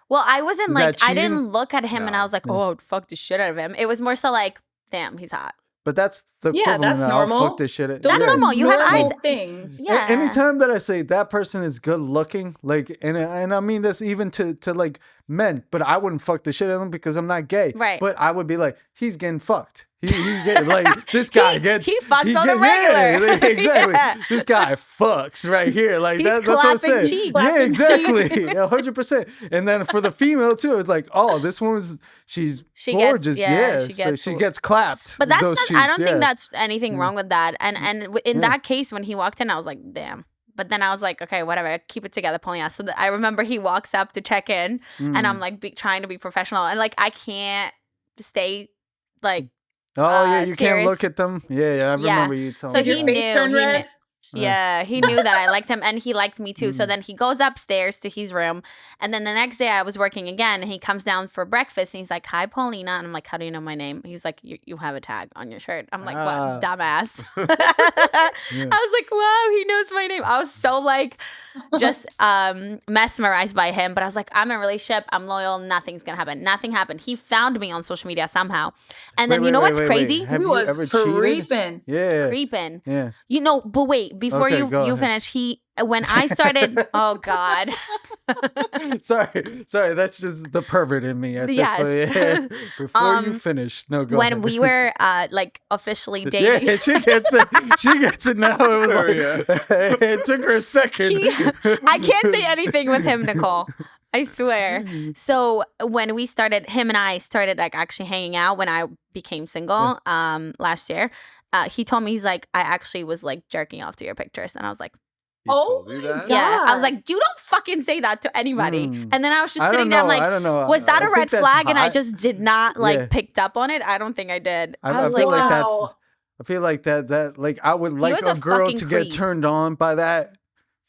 B: Well, I wasn't
A: Is
B: like,
A: that
B: I didn't
A: cheating?
B: look at him and I
D: No.
B: was like, oh, fuck the shit out of him. It was more so like, damn, he's hot.
A: But that's the
C: Yeah,
A: equivalent
C: that's
A: of I'll
C: normal.
A: fuck this shit.
C: Those
B: That's
C: are
B: normal. You have
C: normal
B: eyes.
C: things.
B: Yeah.
A: Anytime that I say that person is good looking, like, and I mean this even to like men, but I wouldn't fuck the shit out of them because I'm not gay.
B: Right.
A: But I would be like, he's getting fucked. He get like this guy gets.
B: he fucks on a
A: Yeah,
B: regular.
A: like, exactly.
B: Yeah.
A: This guy fucks right here. Like
B: He's
A: that's what I'm
B: clapping
A: saying.
B: cheeks.
A: Yeah,
C: Clapping
A: exactly. 100%. And then for the female too, it's like, oh, this woman's she's
B: She gets-
A: gorgeous.
B: yeah,
A: Yeah,
B: she
A: so
B: gets-
A: she gets clapped.
B: But that's
A: those
B: not,
A: cheeks,
B: I don't
A: yeah.
B: think that's anything wrong with that. And in
A: Yeah.
B: that case, when he walked in, I was like, damn. But then I was like, okay, whatever, keep it together, Paulina. So I remember he walks up to check in, and
A: Mm.
B: I'm like trying to be professional, and like I can't stay like.
A: Oh yeah, you
B: serious.
A: can't look at them. Yeah, I remember you telling
B: So
A: me.
C: Did
B: he
C: your
A: that.
C: face
B: knew.
C: turn
B: He
C: red?
B: knew. Yeah, he knew that I liked him and he liked me too. So then he goes upstairs to his room. And then the next day I was working again and he comes down for breakfast and he's like, hi, Paulina. And I'm like, how do you know my name? He's like, you have a tag on your shirt. I'm like,
A: Ah.
B: what? Dumbass. I was like, wow, he knows my name. I was so like just mesmerized by him. But I was like, I'm in a relationship. I'm loyal. Nothing's going to happen. Nothing happened. He found me on social media somehow. And then
A: Wait,
B: you know
A: wait,
B: what's
A: wait,
B: crazy?
A: wait. Have
C: He
A: you
C: was
A: ever cheated?
C: creeping.
A: Yeah.
B: Creeping.
A: Yeah.
B: You know, but wait, before
A: Okay, go
B: you
A: ahead.
B: finish, when I started, oh God.
A: Sorry, that's just the pervert in me at this
B: Yes.
A: point. Yeah. Before you finish, no, go
B: When
A: ahead.
B: we were like officially dating.
A: Yeah, she gets it. She gets it now. It was
D: Oh,
A: like,
D: yeah.
A: it took her a second.
B: I can't say anything with him, Nicole. I swear. So when we started, him and I started like actually hanging out when I became single last year. He told me, he's like, I actually was like jerking off to your pictures. And I was like,
D: He
C: Oh
D: told you
C: my
D: that?
C: God.
B: yeah. I was like, you don't fucking say that to anybody. And then I was just
A: I
B: sitting
A: don't
B: there, I'm
A: know.
B: like,
A: I don't know.
B: was that
A: I
B: a
A: think
B: red
A: that's
B: flag? And I
A: hot.
B: just did not like
A: Yeah.
B: picked up on it. I don't think I did. I
A: I
B: was
A: feel
B: like,
A: like that's.
C: wow.
A: I feel like that like I would like
B: was a
A: a girl
B: fucking
A: to
B: creep.
A: get turned on by that.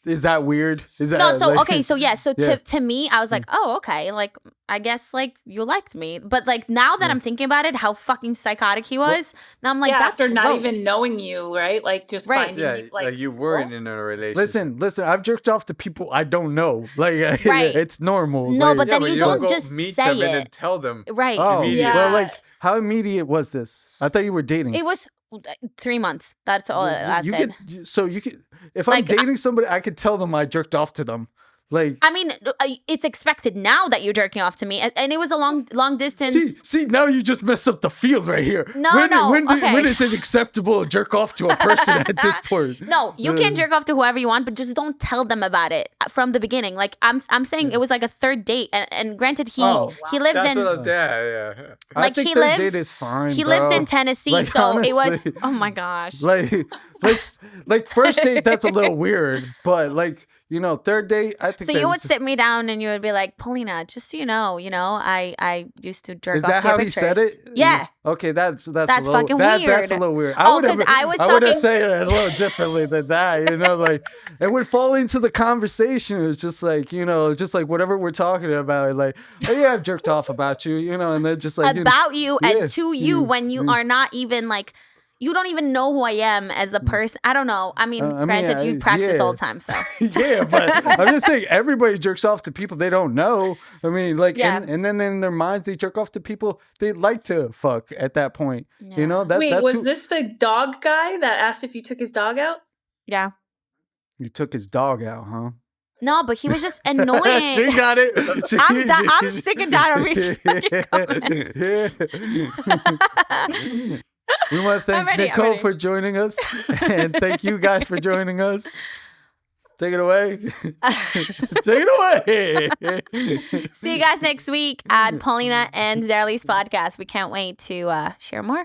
A: Is that weird? Is that
B: no, so
A: like-
B: okay, so yeah, so
A: Yeah.
B: to me, I was like, oh, okay, like I guess like you liked me, but like now that I'm thinking about it, how fucking psychotic he was. Now I'm like,
C: yeah,
B: that's
C: after not
B: gross.
C: even knowing you, right? Like just
B: Right.
C: finding
D: Yeah,
C: you,
D: like you weren't in a relationship.
A: Listen. I've jerked off to people I don't know. Like,
B: Right.
A: it's normal.
B: No,
A: like,
B: but then you don't
D: go
B: just
D: meet
B: say
D: them and then
B: it.
D: tell them.
B: Right.
A: oh,
D: immediate.
A: well,
C: Yeah.
A: like how immediate was this? I thought you were dating.
B: It was 3 months. That's all it lasted.
A: you could if I'm
B: Like,
A: dating somebody, I could tell them I jerked off to them. Like,
B: I mean, it's expected now that you're jerking off to me, and it was a long distance.
A: See, now you just messed up the field right here.
B: When
A: is it acceptable to jerk off to a person at this point?
B: No, you can jerk off to whoever you want, but just don't tell them about it from the beginning. Like I'm saying, it was like a third date, and granted, he lives
D: That's
B: in.
D: What I was, yeah.
B: Like
A: I think
B: he
A: third
B: lives.
A: date is fine.
B: He
A: bro.
B: lives in Tennessee,
A: like,
B: so
A: honestly,
B: it was. Oh my gosh.
A: Like first date, that's a little weird, but like. Third date, I think.
B: So you would sit me down and you would be like, Paulina, just so you know, I used to jerk
A: Is
B: off
A: that
B: to your
A: how
B: pictures.
A: he said it?
B: Yeah.
A: Okay, that's
B: fucking weird.
A: That's a little weird.
B: Because I was
A: I would have
B: talking-
A: said it a little differently than that. Like it would fall into the conversation. It's just like just like whatever we're talking about. Like, oh yeah, I've jerked off about you, and then just like
B: about you
A: yeah,
B: and to you when you are not even like. You don't even know who I am as a person. I don't know. I mean, granted, you practice all the time, so.
A: Yeah, but I'm just saying everybody jerks off to people they don't know. I mean, like, and then in their minds, they jerk off to people they like to fuck at that point.
B: Yeah.
C: Wait, this the dog guy that asked if you took his dog out?
B: Yeah.
A: You took his dog out, huh?
B: No, but he was just annoying.
A: She got it.
B: I'm sick and tired of these fucking comments.
A: We want to thank Nicole for joining us, and thank you guys for joining us. Take it away. Take it away.
B: See you guys next week at Paulina and Derlis Podcast. We can't wait to share more.